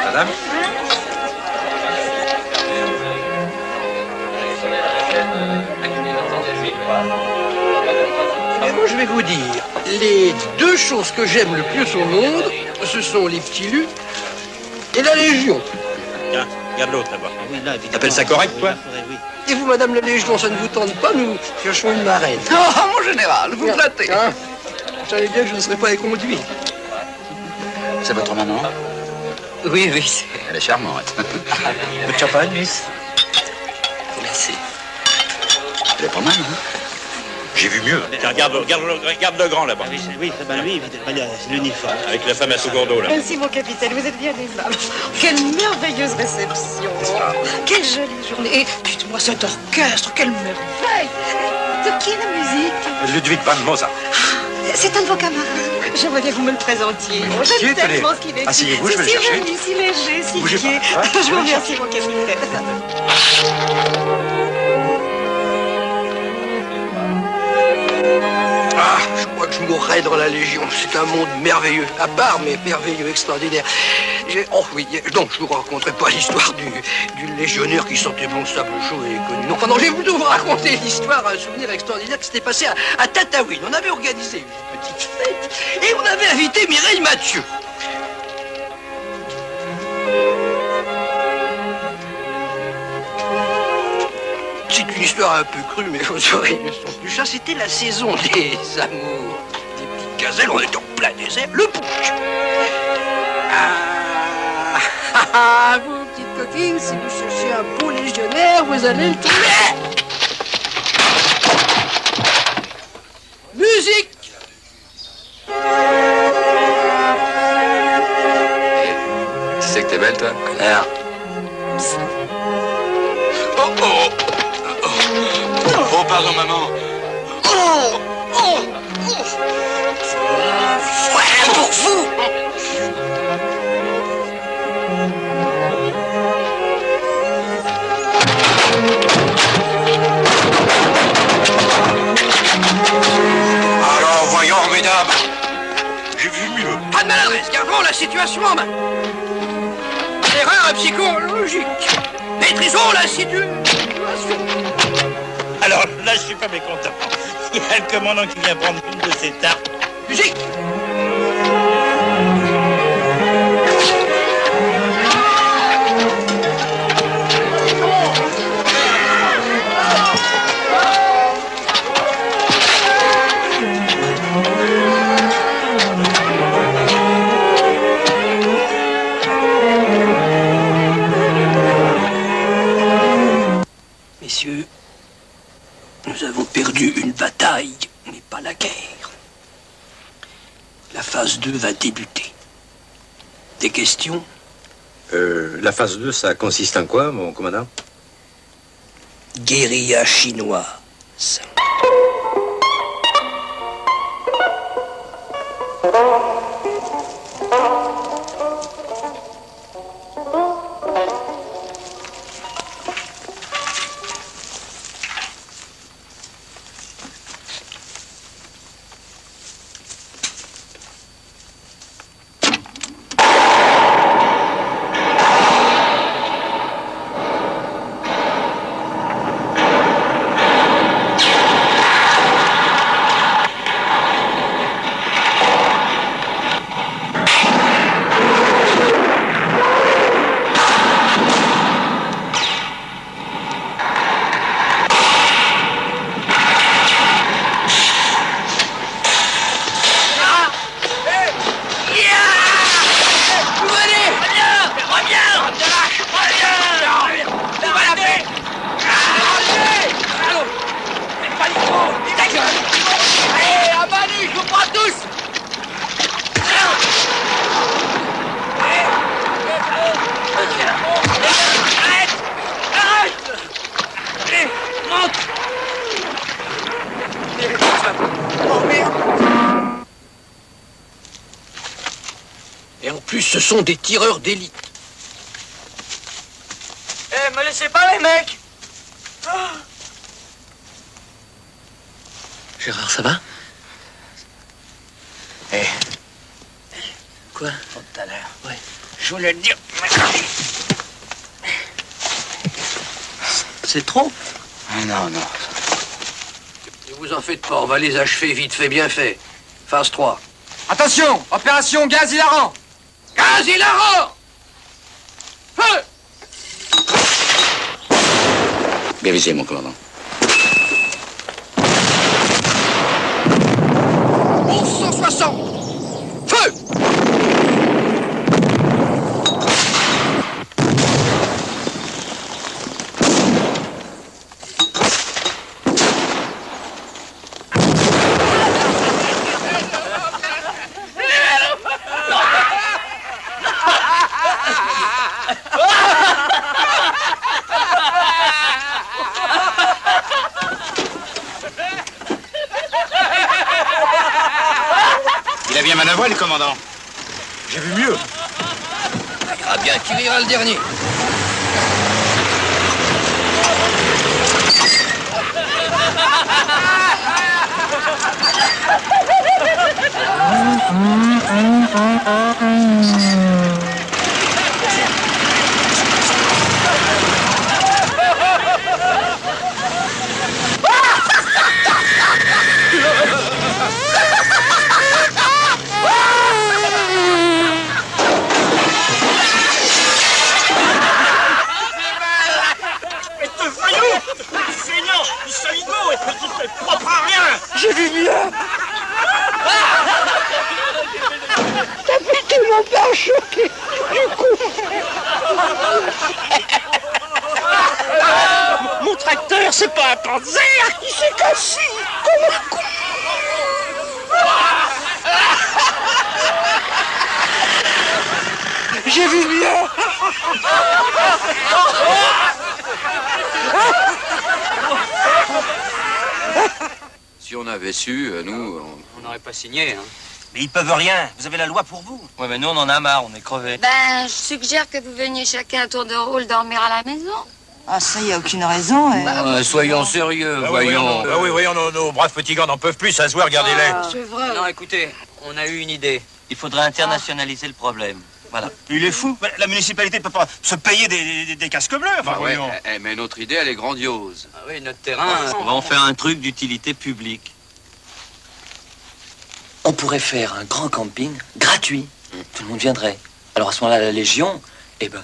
Madame? Et moi, je vais vous dire, les deux choses que j'aime le plus au monde, ce sont les petits lus et la Légion. Tiens, regarde l'autre là-bas. T'appelles ça correct, toi? Et vous, madame la Légion, ça ne vous tente pas? Nous cherchons une marraine. Oh, mon général, vous flattez. Hein? Je savais bien que je ne serais pas éconduit. C'est votre maman? Oui, oui, Elle est charmante. Un peu de champagne, miss? Merci. Elle est pas mal, hein? J'ai vu mieux. Tiens, regarde le grand là-bas. Oui, c'est lui, évidemment, c'est l'uniforme. Avec la femme à Sougourdeau là. Merci, mon capitaine, vous êtes bien aimable. Quelle merveilleuse réception. Quelle jolie journée. Et dites-moi, cet orchestre, quelle merveille. De qui est la musique? Ludwig van Mozart. C'est un de vos camarades. J'aimerais bien que vous me le présentiez. J'aime tellement ce qu'il est. Asseyez-vous, je vais le si chercher. joli, si léger, si Bougez gai. pas. Ouais, Je vous remercie, mon capitaine. Ah, je crois que je mourrais dans la Légion. C'est un monde merveilleux, à part, mais merveilleux, extraordinaire. Oh oui, donc je vous raconterai pas l'histoire du légionnaire qui sentait bon le sable chaud et connu. Non, je vais plutôt vous raconter l'histoire, un souvenir extraordinaire qui s'était passé à Tataouine. On avait organisé une petite fête et on avait invité Mireille Mathieu. C'est une histoire un peu crue, mais vos oreilles ne sont plus chats. C'était la saison des amours, des petites gazelles. On était en plein désert. Le punch. Vous, petites coquines, si vous cherchez un beau légionnaire, vous allez le trouver. Musique. Tu sais que t'es belle, toi? Connard. Oh, pardon, maman. Ouais, pour vous. Alors, voyons, mesdames. J'ai vu mieux. Pas de maladresse, gardons la situation en main. Erreur psychologique. Maîtrisons la situation. Alors là, je suis pas mécontent. Il y a le commandant qui vient prendre une de ses tartes. Musique. Messieurs, nous avons perdu une bataille, mais pas la guerre. La phase 2 va débuter. Des questions? La phase 2, ça consiste en quoi, mon commandant? Guérilla chinoise. Et en plus, ce sont des tireurs d'élite. Eh, me laissez pas, les mecs! Gérard, ça va? Eh. Quoi? Tout à l'heure. Ouais. Je voulais te dire. C'est trop? Non, non. Ne vous en faites pas, on va les achever vite fait, bien fait. Phase 3. Attention, opération gaz hilarant. Gaz hilarant! Feu! Bien visé, mon commandant. 1160! Feu! a bien manœuvré, le commandant. J'ai vu mieux. Ça ira bien, tu riras le dernier. J'ai vu mieux. T'as buté mon pare-choqué du coup. Mon tracteur, c'est pas un panzer. Il s'est cassé comme un con. J'ai vu mieux. Si on avait su, nous, On n'aurait pas signé, hein. Mais ils peuvent rien. Vous avez la loi pour vous. Ouais, mais nous, on en a marre, on est crevés. Ben, je suggère que vous veniez chacun à tour de rôle dormir à la maison. Ah, ça, y a aucune raison. Soyons sérieux, voyons. Ah oui, voyons, nos braves petits gars n'en peuvent plus, ça se voit, regardez-les. C'est vrai. Non, écoutez, on a eu une idée. Il faudrait internationaliser le problème. Voilà. Il est fou. La municipalité ne peut pas se payer des casques bleus. Enfin, Ah ouais, voyons. mais notre idée, elle est grandiose. Ah oui, notre terrain, on va en faire un truc d'utilité publique. On pourrait faire un grand camping gratuit. Tout le monde viendrait. Alors à ce moment-là, la Légion, eh ben...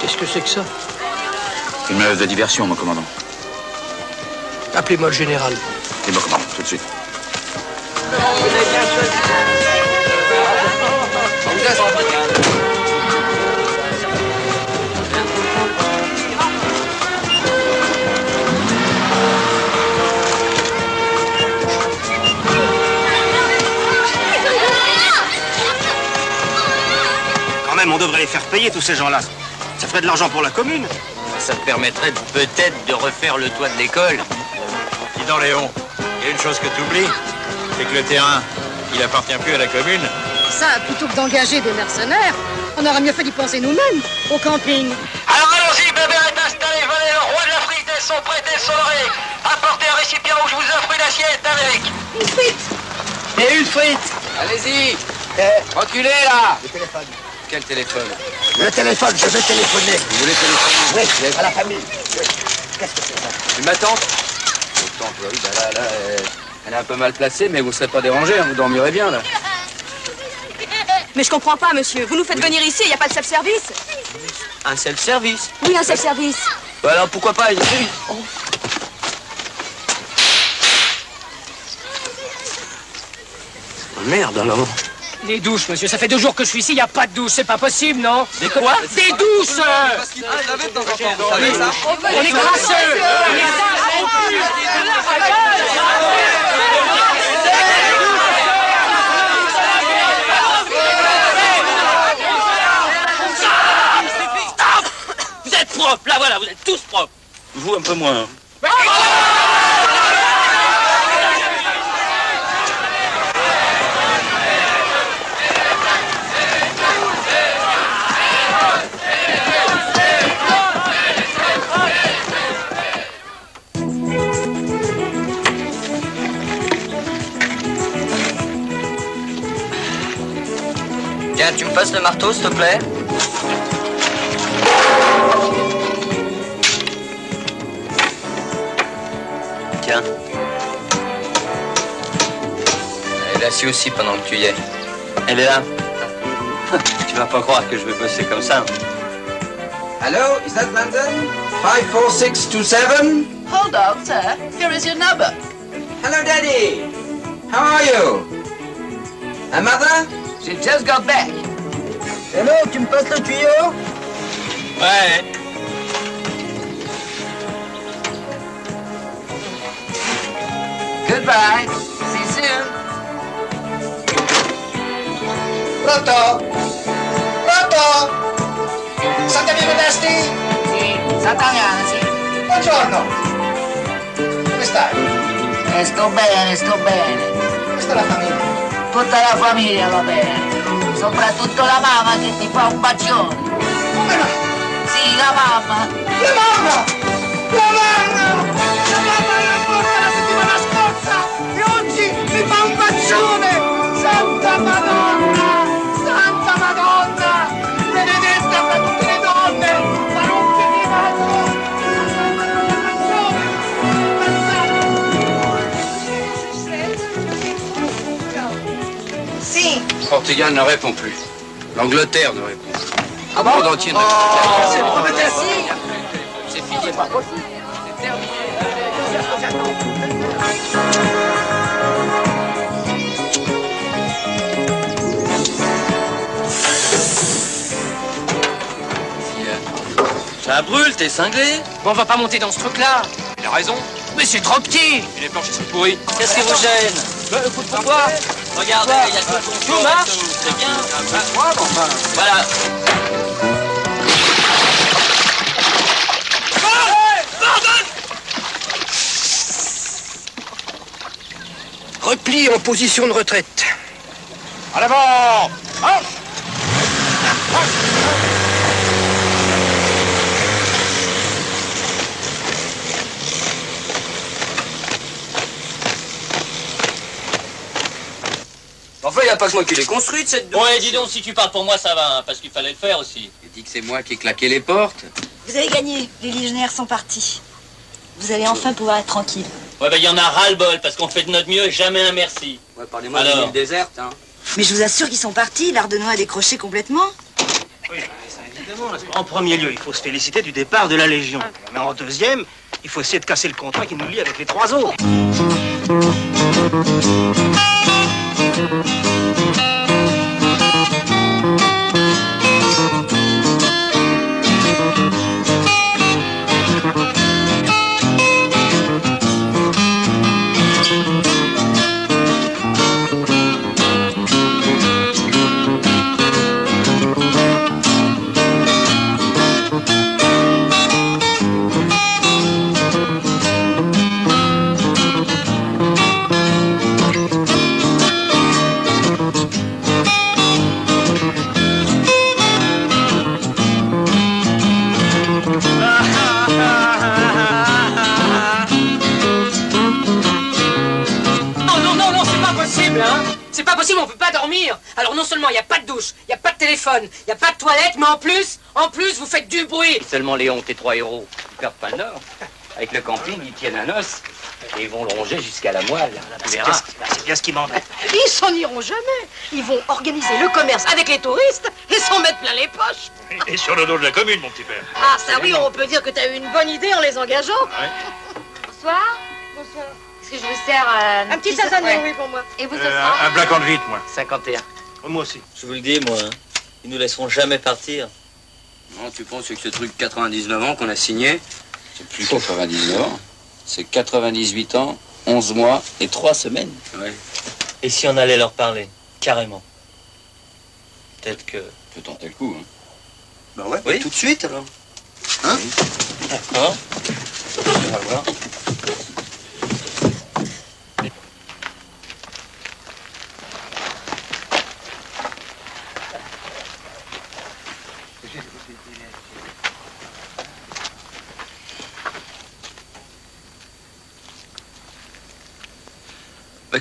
Qu'est-ce que c'est que ça? Une manœuvre de diversion, mon commandant. Appelez-moi le général. Et mon commandant, tout de suite. Quand même, on devrait les faire payer, tous ces gens-là. Ça ferait de l'argent pour la commune. Ça te permettrait peut-être de refaire le toit de l'école. Dis donc, Léon, il y a une chose que tu oublies, c'est que le terrain, il appartient plus à la commune. Ça, plutôt que d'engager des mercenaires, on aurait mieux fait d'y penser nous-mêmes, au camping. Alors allons-y, Bébert est installé, venez, le roi de la frite est son prêt et son oreille. Apportez un récipient où je vous offre une assiette avec. Une frite. Et une frite. Allez-y. Reculez, là. Le téléphone. Quel téléphone? Le téléphone, je vais téléphoner. Vous voulez téléphoner? Oui, à la famille. Oui. Qu'est-ce que c'est ça? Une ma tante? Votre tante, oui, bah là, elle est un peu mal placée, mais vous ne serez pas dérangé, hein, vous dormirez bien, là. Mais je comprends pas, monsieur. Vous nous faites venir ici, il n'y a pas de self-service. Un self-service? Oui, un self-service. Bah alors, pourquoi pas une... Oh. Merde, alors. Les douches, monsieur, ça fait 2 jours que je suis ici, il n'y a pas de douche, c'est pas possible, non? Des quoi? Des douches! On est crasseux! Vous êtes propres, là voilà, vous êtes tous propres. Vous un peu moins. Tiens, tu me passes le marteau, s'il te plaît? Tiens. Elle est là-ci aussi pendant que tu y es. Elle est là. Tu vas pas croire que je vais bosser comme ça. Hello, is that London? 54627? Hold on, sir. Here is your number. Hello, Daddy. How are you? Hein, Martin? J'ai just got back. Hello, tu me passes le tuyau? Ouais. Goodbye. See you soon. Pronto? Pronto? Santa Via Modesti? Sì, Sant'Ariana, sì. Buongiorno. Come stai? Sto bene. Questa è la famiglia. Tutta la famiglia va bene. Soprattutto la mamma che ti fa un bacione. Come no? Sì, la mamma. La mamma! La mamma! La mamma era morta la settimana scorsa e oggi mi fa un bacione! Santa Madonna! Santa Madonna! Benedetta fra tutte le donne! Ma non Si. Portugal ne répond plus. L'Angleterre ne répond plus. Ah Le monde entier ne répond c'est plus. problématique. C'est fini. C'est pas possible. C'est terminé. Ça brûle, t'es cinglé? Bon, on va pas monter dans ce truc-là. Il a raison. Mais c'est trop petit. Et les planches, elles sont pourries. Qu'est-ce qui vous gêne? Pourquoi? Regardez, il y a que ton Tout marche. C'est bien. Voilà. Repli en position de retraite. En avant! Marche! Enfin, il n'y a pas que moi qui l'ai construite, cette... Ouais, dis donc, si tu parles pour moi, ça va, hein, parce qu'il fallait le faire aussi. Tu dis que c'est moi qui ai claqué les portes? Vous avez gagné. Les légionnaires sont partis. Vous allez enfin pouvoir être tranquille. Ouais, ben, il y en a ras-le-bol, parce qu'on fait de notre mieux, jamais un merci. Ouais, parlez-moi d'une île déserte, hein. Mais je vous assure qu'ils sont partis. L'Ardenois a décroché complètement. Oui, ça, évidemment. En premier lieu, il faut se féliciter du départ de la Légion. Mais en deuxième, il faut essayer de casser le contrat qui nous lie avec les trois autres. C'est pas possible, on peut pas dormir. Alors non seulement il n'y a pas de douche, il n'y a pas de téléphone, il n'y a pas de toilette, mais en plus, vous faites du bruit. Seulement Léon, tes trois héros, ils perdent pas le nord. Avec le camping, ils tiennent un os. Et ils vont le ronger jusqu'à la moelle. Tu verras. C'est bien ce qui m'embête. Ils s'en iront jamais. Ils vont organiser le commerce avec les touristes et s'en mettre plein les poches. Et sur le dos de la commune, mon petit père. Ah ça oui, on peut dire que t'as eu une bonne idée en les engageant. Bonsoir. Bonsoir. Est-ce que je vous sers Un petit saisonnier, oui, pour moi. Et vous, ce soir? Un black and white, moi. 51. Moi aussi. Je vous le dis, moi, hein, ils nous laisseront jamais partir. Non, tu penses que ce truc 99 ans qu'on a signé? C'est plus 99 ans. C'est 98 ans, 11 mois et 3 semaines. Ouais. Et si on allait leur parler? Carrément. Peut-être que... Peut tenter le coup, hein. Bah ouais, oui. Tout de suite, alors. Hein? D'accord. On va voir.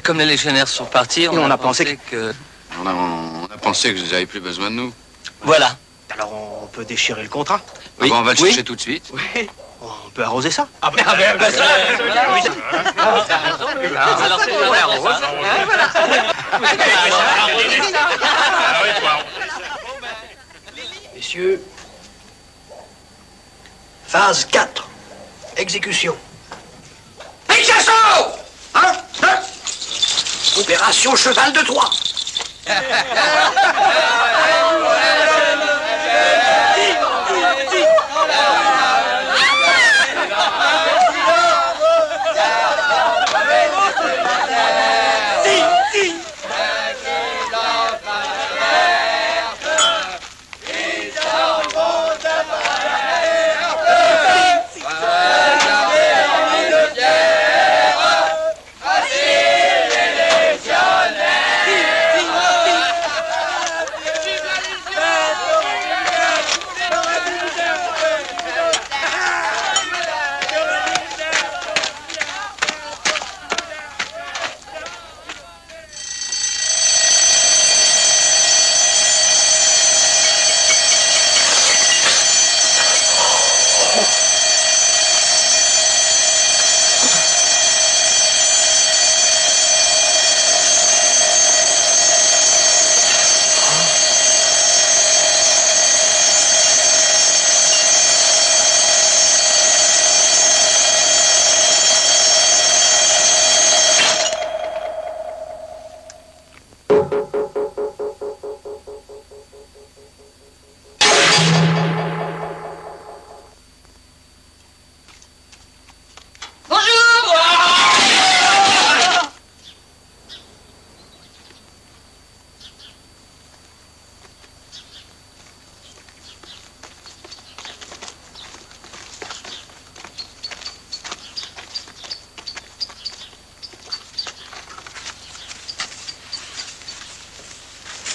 Comme les légionnaires sont partis, on a pensé que... On a pensé que vous n'avez plus besoin de nous. Voilà. Alors on peut déchirer le contrat. Oui. On va le chercher tout de suite. Oui. On peut arroser ça. Ah ben ça, voilà. Alors c'est on arrose. Messieurs, phase 4, exécution. Picasso! Hein? Opération Cheval de Troie.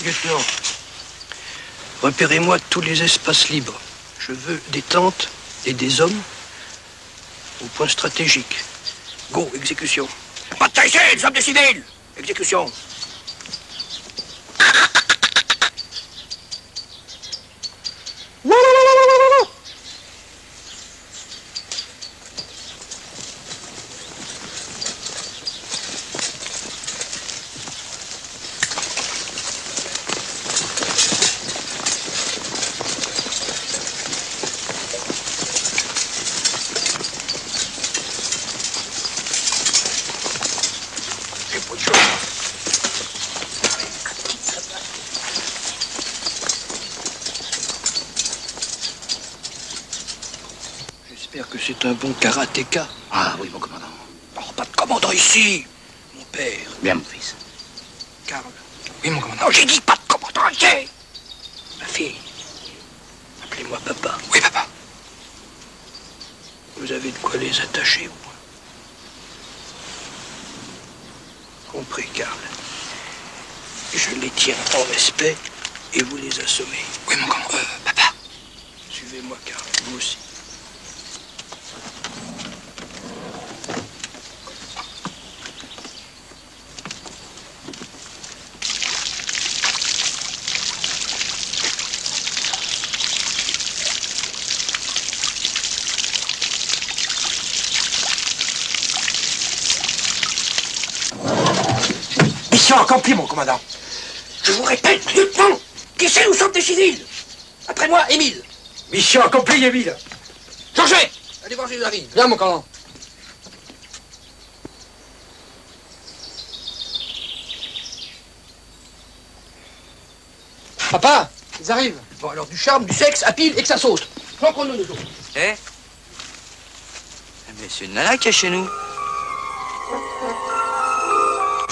Lieutenant, repérez-moi tous les espaces libres. Je veux des tentes et des hommes au point stratégique. Go, exécution. Pas de tailler, les hommes de civils! Exécution. J'espère que c'est un bon karatéka. Ah oui, mon commandant. Oh, pas de commandant ici, mon père. Bien, mon fils. Karl. Oui, mon commandant. Non, j'ai dit pas de commandant ici. Ma fille, appelez-moi papa. Oui, papa. Vous avez de quoi les attacher, au moins. Compris, Karl. Je les tiens en respect et vous les assommez. Oui, mon commandant. Papa. Suivez-moi, Karl. Vous aussi. Mission accomplie, mon commandant. Je vous répète, lieutenant, qu'ici nous sommes des civils. Après moi, Émile. Mission accomplie, Émile. Georget, allez voir David. Viens, mon commandant. Papa, ils arrivent. Bon, alors du charme, du sexe, à pile et que ça saute. Flanquons-nous, nous autres. Eh mais c'est une nana qui est chez nous.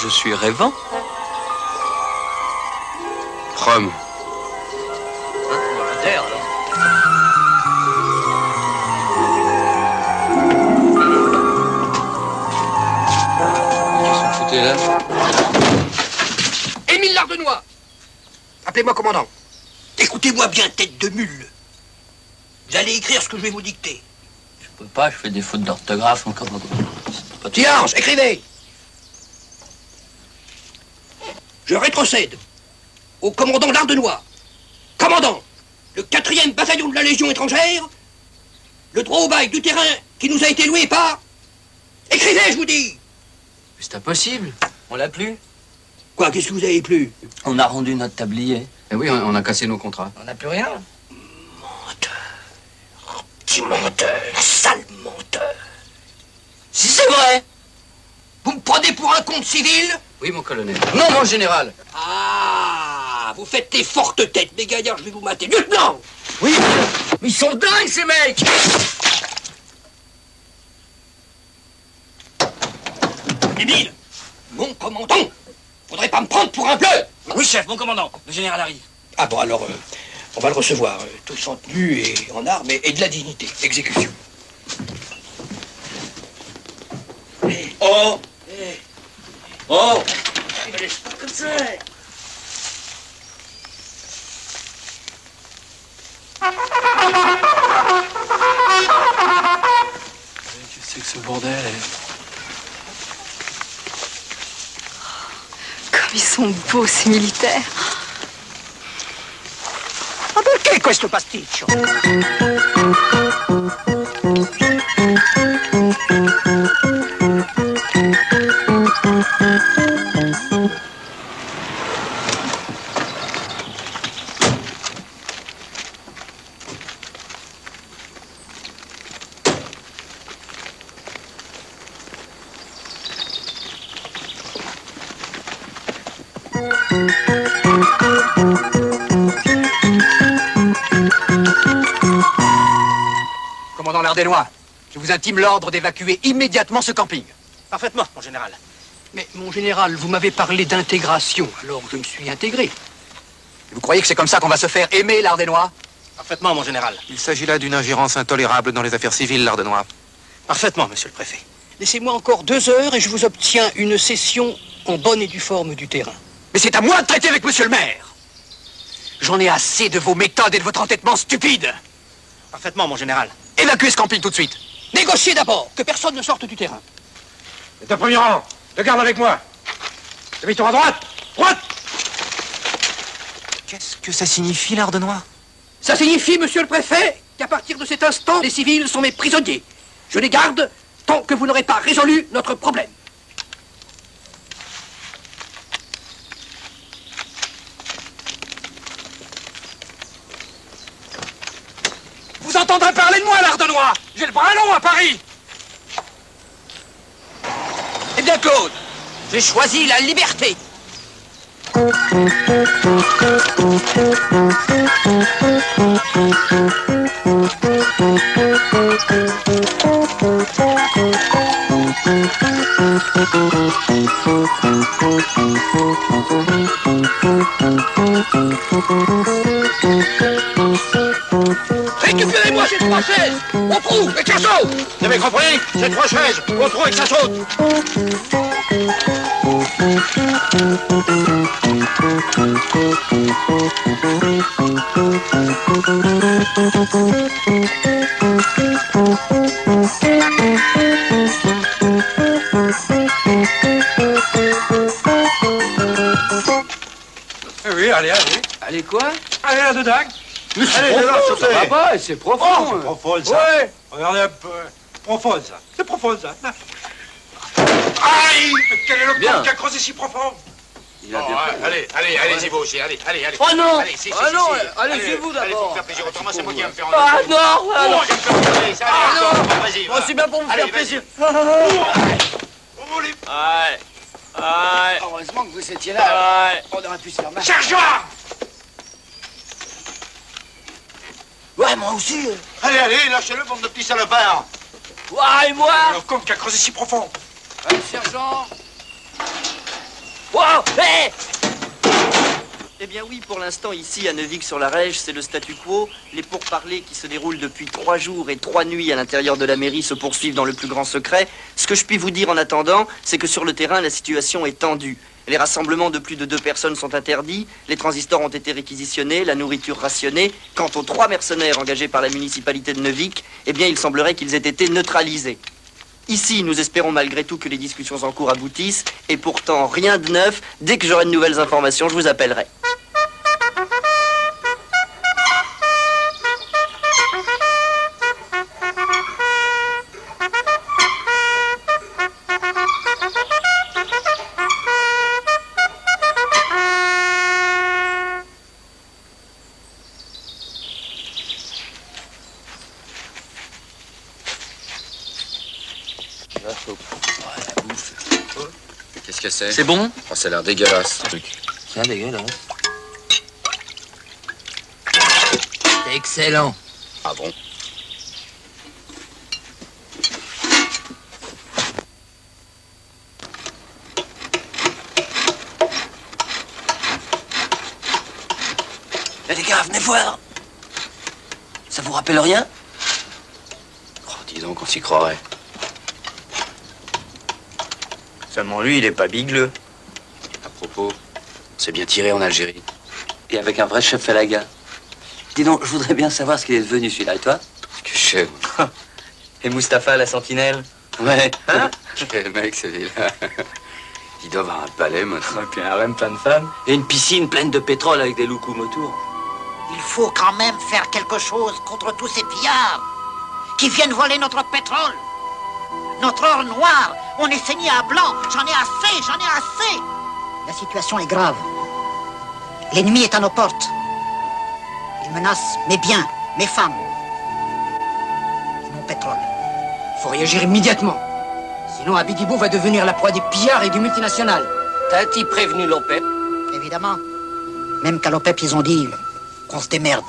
Je suis rêvant. Rome. À terre, alors. Qu'est-ce que vous foutez là? Émile Lardenois. Appelez-moi commandant. Écoutez-moi bien, tête de mule. Vous allez écrire ce que je vais vous dicter. Je peux pas, je fais des fautes d'orthographe encore. Silence, écrivez. Je rétrocède au commandant Lardenois. Commandant, le 4e bataillon de la Légion étrangère, le droit au bail du terrain qui nous a été loué par... Écrivez, je vous dis. C'est impossible, on l'a plus. Quoi, qu'est-ce que vous avez plus? On a rendu notre tablier. Eh oui, on a cassé nos contrats. On n'a plus rien. Petit menteur, sale menteur. Si c'est vrai. Vous me prenez pour un compte civil? Oui, mon colonel. Non, mon général. Ah, vous faites des fortes têtes, mes gaillards, je vais vous mater. Lieutenant! Oui, mais ils sont dingues, ces mecs! Émile! Mon commandant! Faudrait pas me prendre pour un bleu! Oui, chef, mon commandant, le général arrive. Ah bon, alors, on va le recevoir, tous en tenue et en armes et de la dignité. Exécution. Oh! Oh! Comme ça. Qu'est-ce que c'est que ce bordel? Comme ils sont beaux, ces militaires. Ma perché questo pasticcio? Commandant Lardénois, je vous intime l'ordre d'évacuer immédiatement ce camping. Parfaitement, mon général. Mais, mon général, vous m'avez parlé d'intégration, alors je me suis intégré. Vous croyez que c'est comme ça qu'on va se faire aimer, Lardénois? Parfaitement, mon général. Il s'agit là d'une ingérence intolérable dans les affaires civiles, Lardenois. Parfaitement, monsieur le préfet. Laissez-moi encore 2 heures et je vous obtiens une session en bonne et due forme du terrain. Mais c'est à moi de traiter avec monsieur le maire. J'en ai assez de vos méthodes et de votre entêtement stupide. Parfaitement, mon général. Évacuez ce camping tout de suite. Négociez d'abord, que personne ne sorte du terrain. C'est un premier rang. De garde avec moi. Demi-tour à droite. Droite. Qu'est-ce que ça signifie, Lardenois? Ça signifie, monsieur le préfet, qu'à partir de cet instant, les civils sont mes prisonniers. Je les garde tant que vous n'aurez pas résolu notre problème. Vous entendrez parler de moi, Lardenois. J'ai le bras long à Paris. Eh bien, Claude, j'ai choisi la liberté. Récupérez-moi ces 3 chaises. Au trou, et que ça saute. Vous avez compris? C'est 3 chaises. Au trou et que ça saute. Oui, allez, allez. Allez, quoi? Allez, là, dedans. Allez, profond, dedans, sautez. ça va pas, c'est profond. Oh, c'est profond, ça. Ouais. Regardez un peu. Profond, ça. C'est profond, ça. Aïe! Mais quel est le Bien. con qui a creusé si profond? Il a bien fait. Allez, allez, allez-y vous aussi. Allez, allez, allez. Oh non! Allez, si, Ah non, allez-y allez, vous allez, pour d'abord. me faire plaisir. Autrement, c'est moi qui vais me faire Ah enlever. non! Ah non! Oh, je vais me faire enlever. Ça, allez, Ah encore, non! vas-y, Moi, va. c'est bien pour me Allez, faire vas-y. plaisir. Oh, les... Ouais. Ouais. Heureusement que vous étiez là. Ouais. On aurait pu se faire mal. Sergent! Ouais, moi aussi. Allez, allez, lâchez-le, bande de petits salopards. Ouais, et moi? Le con qui a creusé si profond. Allez, sergent. Wow! Hé! Eh bien oui, pour l'instant, ici, à Neuvic-sur-la-Rège, c'est le statu quo. Les pourparlers qui se déroulent depuis 3 jours et 3 nuits à l'intérieur de la mairie se poursuivent dans le plus grand secret. Ce que je puis vous dire en attendant, c'est que sur le terrain, la situation est tendue. Les rassemblements de plus de 2 personnes sont interdits, les transistors ont été réquisitionnés, la nourriture rationnée. Quant aux 3 mercenaires engagés par la municipalité de Neuvic, eh bien, il semblerait qu'ils aient été neutralisés. Ici, nous espérons malgré tout que les discussions en cours aboutissent, et pourtant, rien de neuf. Dès que j'aurai de nouvelles informations, je vous appellerai. Qu'est-ce que c'est? C'est bon? Oh, ça a l'air dégueulasse, ce truc. Ça dégueulasse. C'est excellent. Ah bon? Eh les gars, venez voir. Ça vous rappelle rien? Oh, dis donc, on s'y croirait. Seulement lui, il est pas bigleux. À propos, c'est bien tiré en Algérie. Et avec un vrai chef à la gare. Dis donc, je voudrais bien savoir ce qu'il est devenu celui-là, et toi? Que je sais. Et Mustapha, la sentinelle? Ouais. Hein? Quel mec, celui-là. Il doit avoir un palais, maintenant. Et puis un harem plein de femmes. Et une piscine pleine de pétrole avec des loukoums autour. Il faut quand même faire quelque chose contre tous ces pillards qui viennent voler notre pétrole, notre or noir. On est saigné à blanc. J'en ai assez. La situation est grave. L'ennemi est à nos portes. Il menace mes biens, mes femmes et mon pétrole. Il faut réagir immédiatement. Sinon, Abidibou va devenir la proie des pillards et du multinational. T'as-tu prévenu l'OPEP? Évidemment. Même qu'à l'OPEP, ils ont dit qu'on se démerde.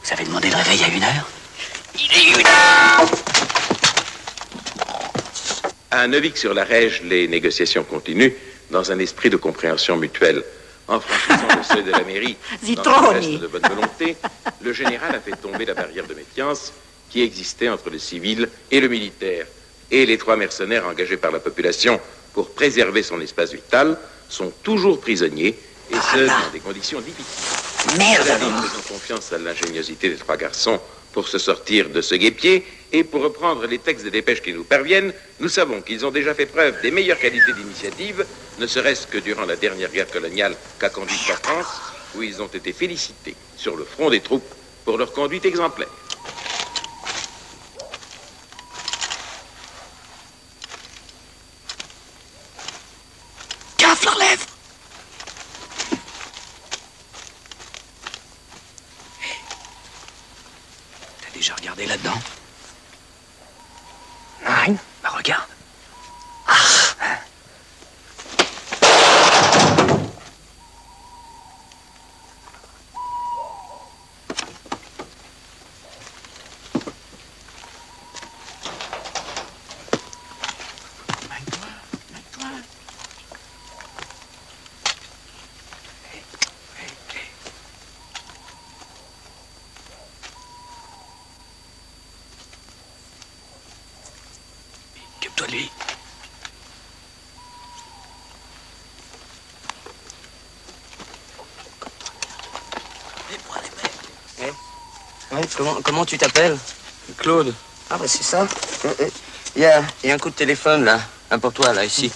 Vous avez demandé le réveil à 1h? Il est 1h! À Neuvic-sur-la-Rège, les négociations continuent dans un esprit de compréhension mutuelle. En franchissant le seuil de la mairie, dans un geste de bonne volonté, le général a fait tomber la barrière de méfiance qui existait entre le civil et le militaire. Et les 3 mercenaires engagés par la population pour préserver son espace vital sont toujours prisonniers, et ce, dans des conditions difficiles. Merde! Faisons confiance à l'ingéniosité des 3 garçons pour se sortir de ce guêpier, et pour reprendre les textes des dépêches qui nous parviennent, nous savons qu'ils ont déjà fait preuve des meilleures qualités d'initiative, ne serait-ce que durant la dernière guerre coloniale qu'a conduite la France, où ils ont été félicités sur le front des troupes pour leur conduite exemplaire. Gaffe leurs lèvres! T'as déjà regardé là-dedans? Non. Bah regarde. Occupe-toi de lui. Ouais, comment tu t'appelles? Claude. Ah bah c'est ça. Il y a un coup de téléphone là. Un pour toi là, ici.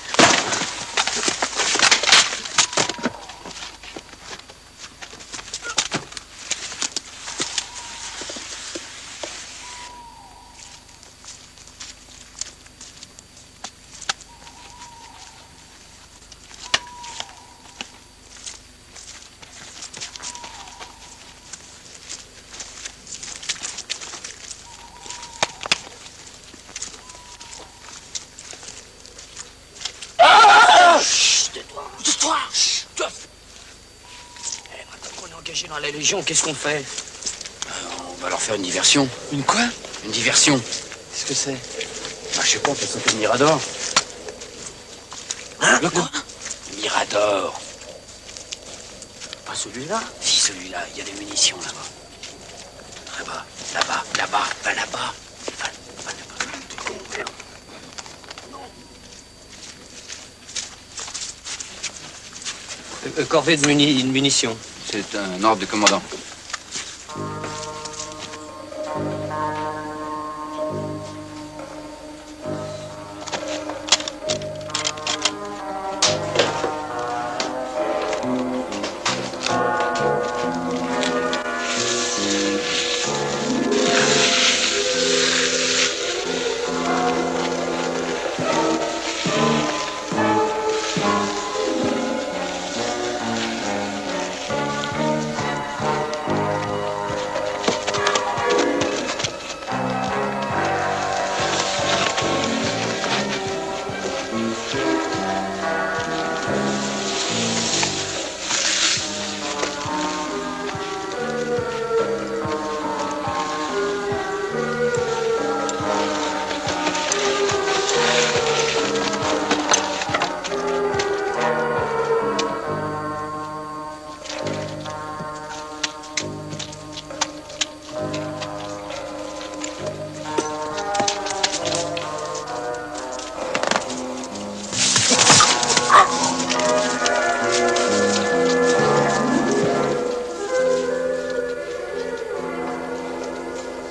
général de la Légion, qu'est-ce qu'on fait? On va leur faire une diversion. Une quoi? Une diversion. Qu'est-ce que c'est? Bah, je sais pas, peut-être sauter le Mirador. Hein? Le quoi? Le Mirador. Pas celui-là? Si, celui-là, il y a des munitions là-bas. Là-bas, là-bas, là-bas, va là-bas. Corvée de munitions. C'est un ordre du commandant.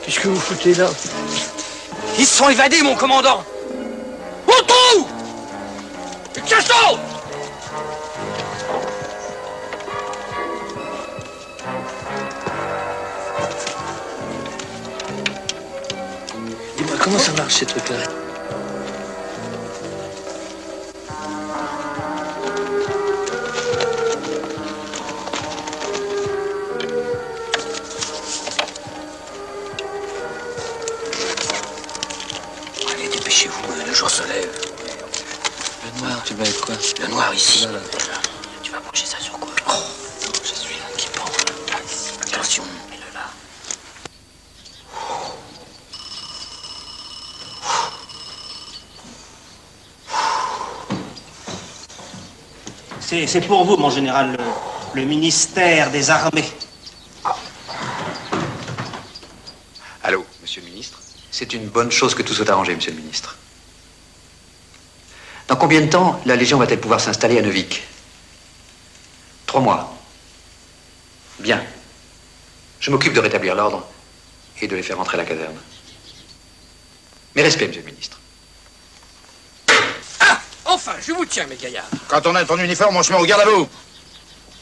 Qu'est-ce que vous foutez là? Ils se sont évadés, mon commandant! On trouve! Chassons! Dis-moi, comment ça marche ces trucs-là? Allez, dépêchez-vous, le jour se lève. Le noir, tu vas être quoi? Le noir ici. Là. Tu vas brancher ça sur quoi? Oh, je suis là qui prend. Là, ici. Attention, mets-le là. C'est pour vous, mon général, le ministère des Armées. Allô, monsieur le ministre? C'est une bonne chose que tout soit arrangé, monsieur le ministre. Dans combien de temps la Légion va-t-elle pouvoir s'installer à Neuvic? 3 mois. Bien. Je m'occupe de rétablir l'ordre et de les faire rentrer à la caserne. Mes respects, monsieur le ministre. Ah! Enfin, je vous tiens, mes gaillards. Quand on a ton uniforme, on se met au garde à vous.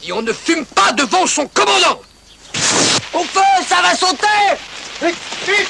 Et on ne fume pas devant son commandant. Au feu, ça va sauter! Vite, vite!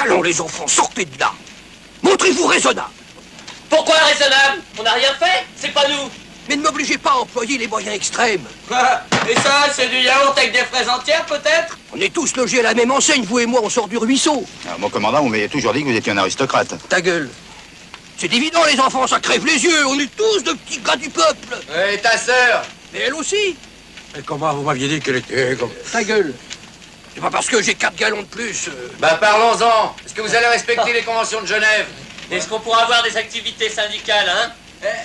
Allons, les enfants, sortez de là. Montrez-vous raisonnable. Pourquoi raisonnable? On n'a rien fait? C'est pas nous. Mais ne m'obligez pas à employer les moyens extrêmes. Quoi? Et ça, c'est du yaourt avec des fraises entières, peut-être? On est tous logés à la même enseigne, vous et moi, on sort du ruisseau. Mon commandant, vous m'avez toujours dit que vous étiez un aristocrate. Ta gueule. C'est évident, les enfants, ça crève les yeux. On est tous de petits gars du peuple. Et ta sœur? Mais elle aussi. Et comment vous m'aviez dit qu'elle était comme... Ta gueule. C'est pas parce que j'ai 4 gallons de plus. Bah parlons-en. Est-ce que vous allez respecter les conventions de Genève? Est-ce qu'on pourra avoir des activités syndicales, hein?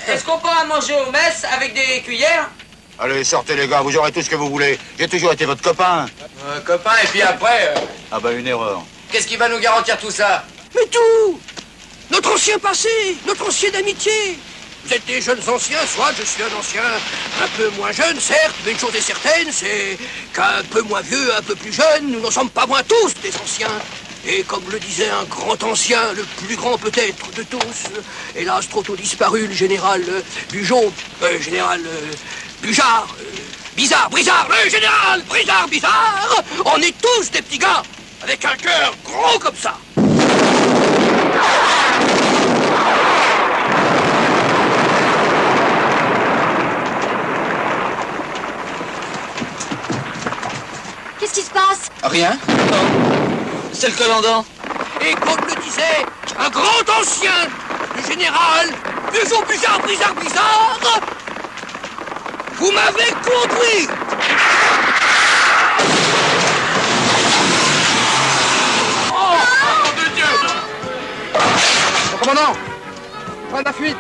Est-ce qu'on pourra manger aux messes avec des cuillères? Allez, sortez les gars, vous aurez tout ce que vous voulez. J'ai toujours été votre copain. Copain, et puis après... Ah bah une erreur. Qu'est-ce qui va nous garantir tout ça? Mais tout. Notre ancien passé, notre ancienne amitié. Vous êtes des jeunes anciens, soit je suis un ancien un peu moins jeune, certes, mais une chose est certaine, c'est qu'un peu moins vieux, un peu plus jeune, nous n'en sommes pas moins tous des anciens. Et comme le disait un grand ancien, le plus grand peut-être de tous, hélas trop tôt disparu, le général Bugeaud, général Bujard, Bizarre, Brizard, le général Brizard, Bizarre, on est tous des petits gars, avec un cœur gros comme ça. Qu'est-ce qui se passe? Rien. C'est le commandant. Et comme le disait un grand ancien, le général Bugeaud, Bujard, Brizard, Bizarre, vous m'avez compris. Oh, de Dieu! Mon commandant, fin de la fuite.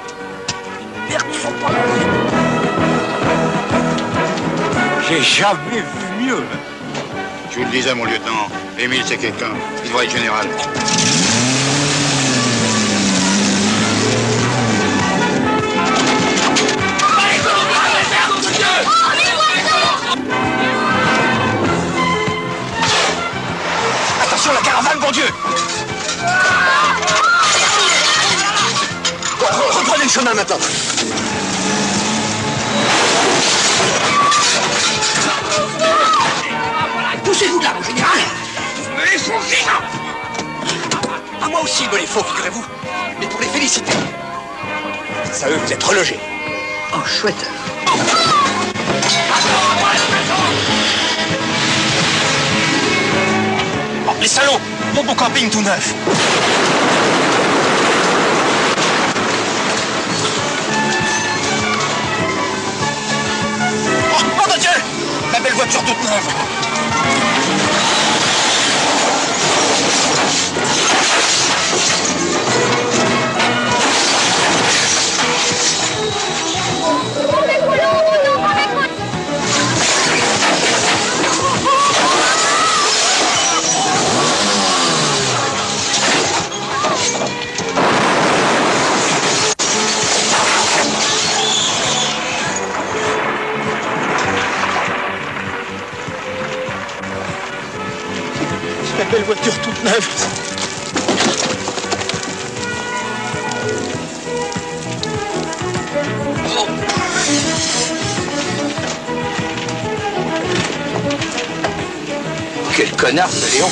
J'ai jamais vu mieux. Je vous le disais, mon lieutenant, Émile, c'est quelqu'un. Il doit être général. Attention, la caravane, bon Dieu! Reprenez le chemin maintenant. Poussez-vous de là, mon général. Me les faut vivants. À moi aussi, il me les faut, figurez-vous. Mais pour les féliciter. C'est à eux que vous êtes relogés. Oh, chouette. Oh, les salauds! Mon beau camping tout neuf. Oh, mon Dieu! Ma belle voiture toute neuve. La belle voiture toute neuve. Quel connard, ce Léon.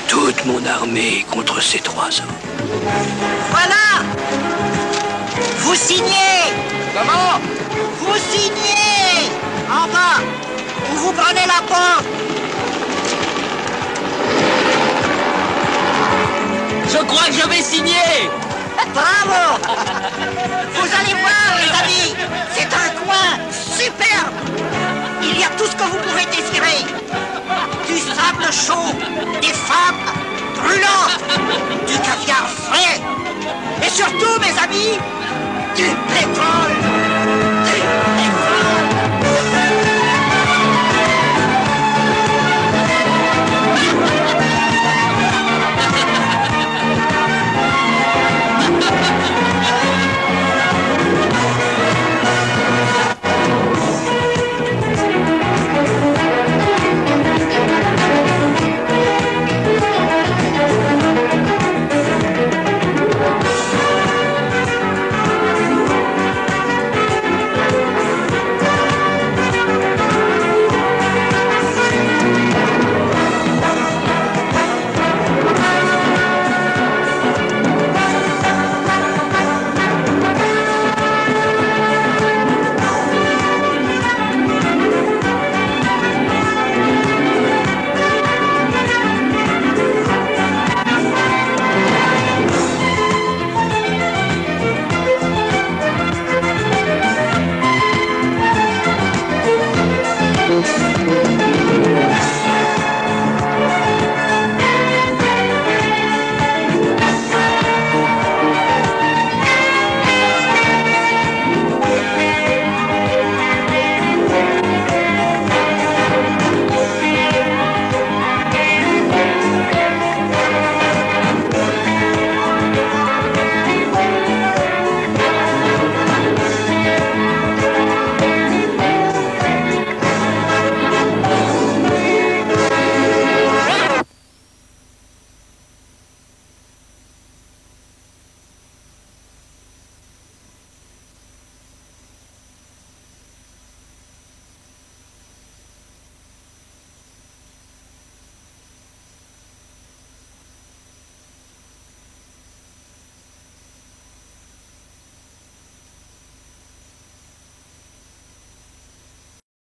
Toute mon armée contre ces 3 hommes. Voilà! Vous signez! Comment? Vous signez! En bas! Ou vous prenez la porte! Je crois que je vais signer. Bravo! Vous allez voir, les amis! C'est un coin superbe! Il y a tout ce que vous pouvez désirer! Du sable chaud, des femmes brûlantes, du caviar frais, et surtout, mes amis, du pétrole!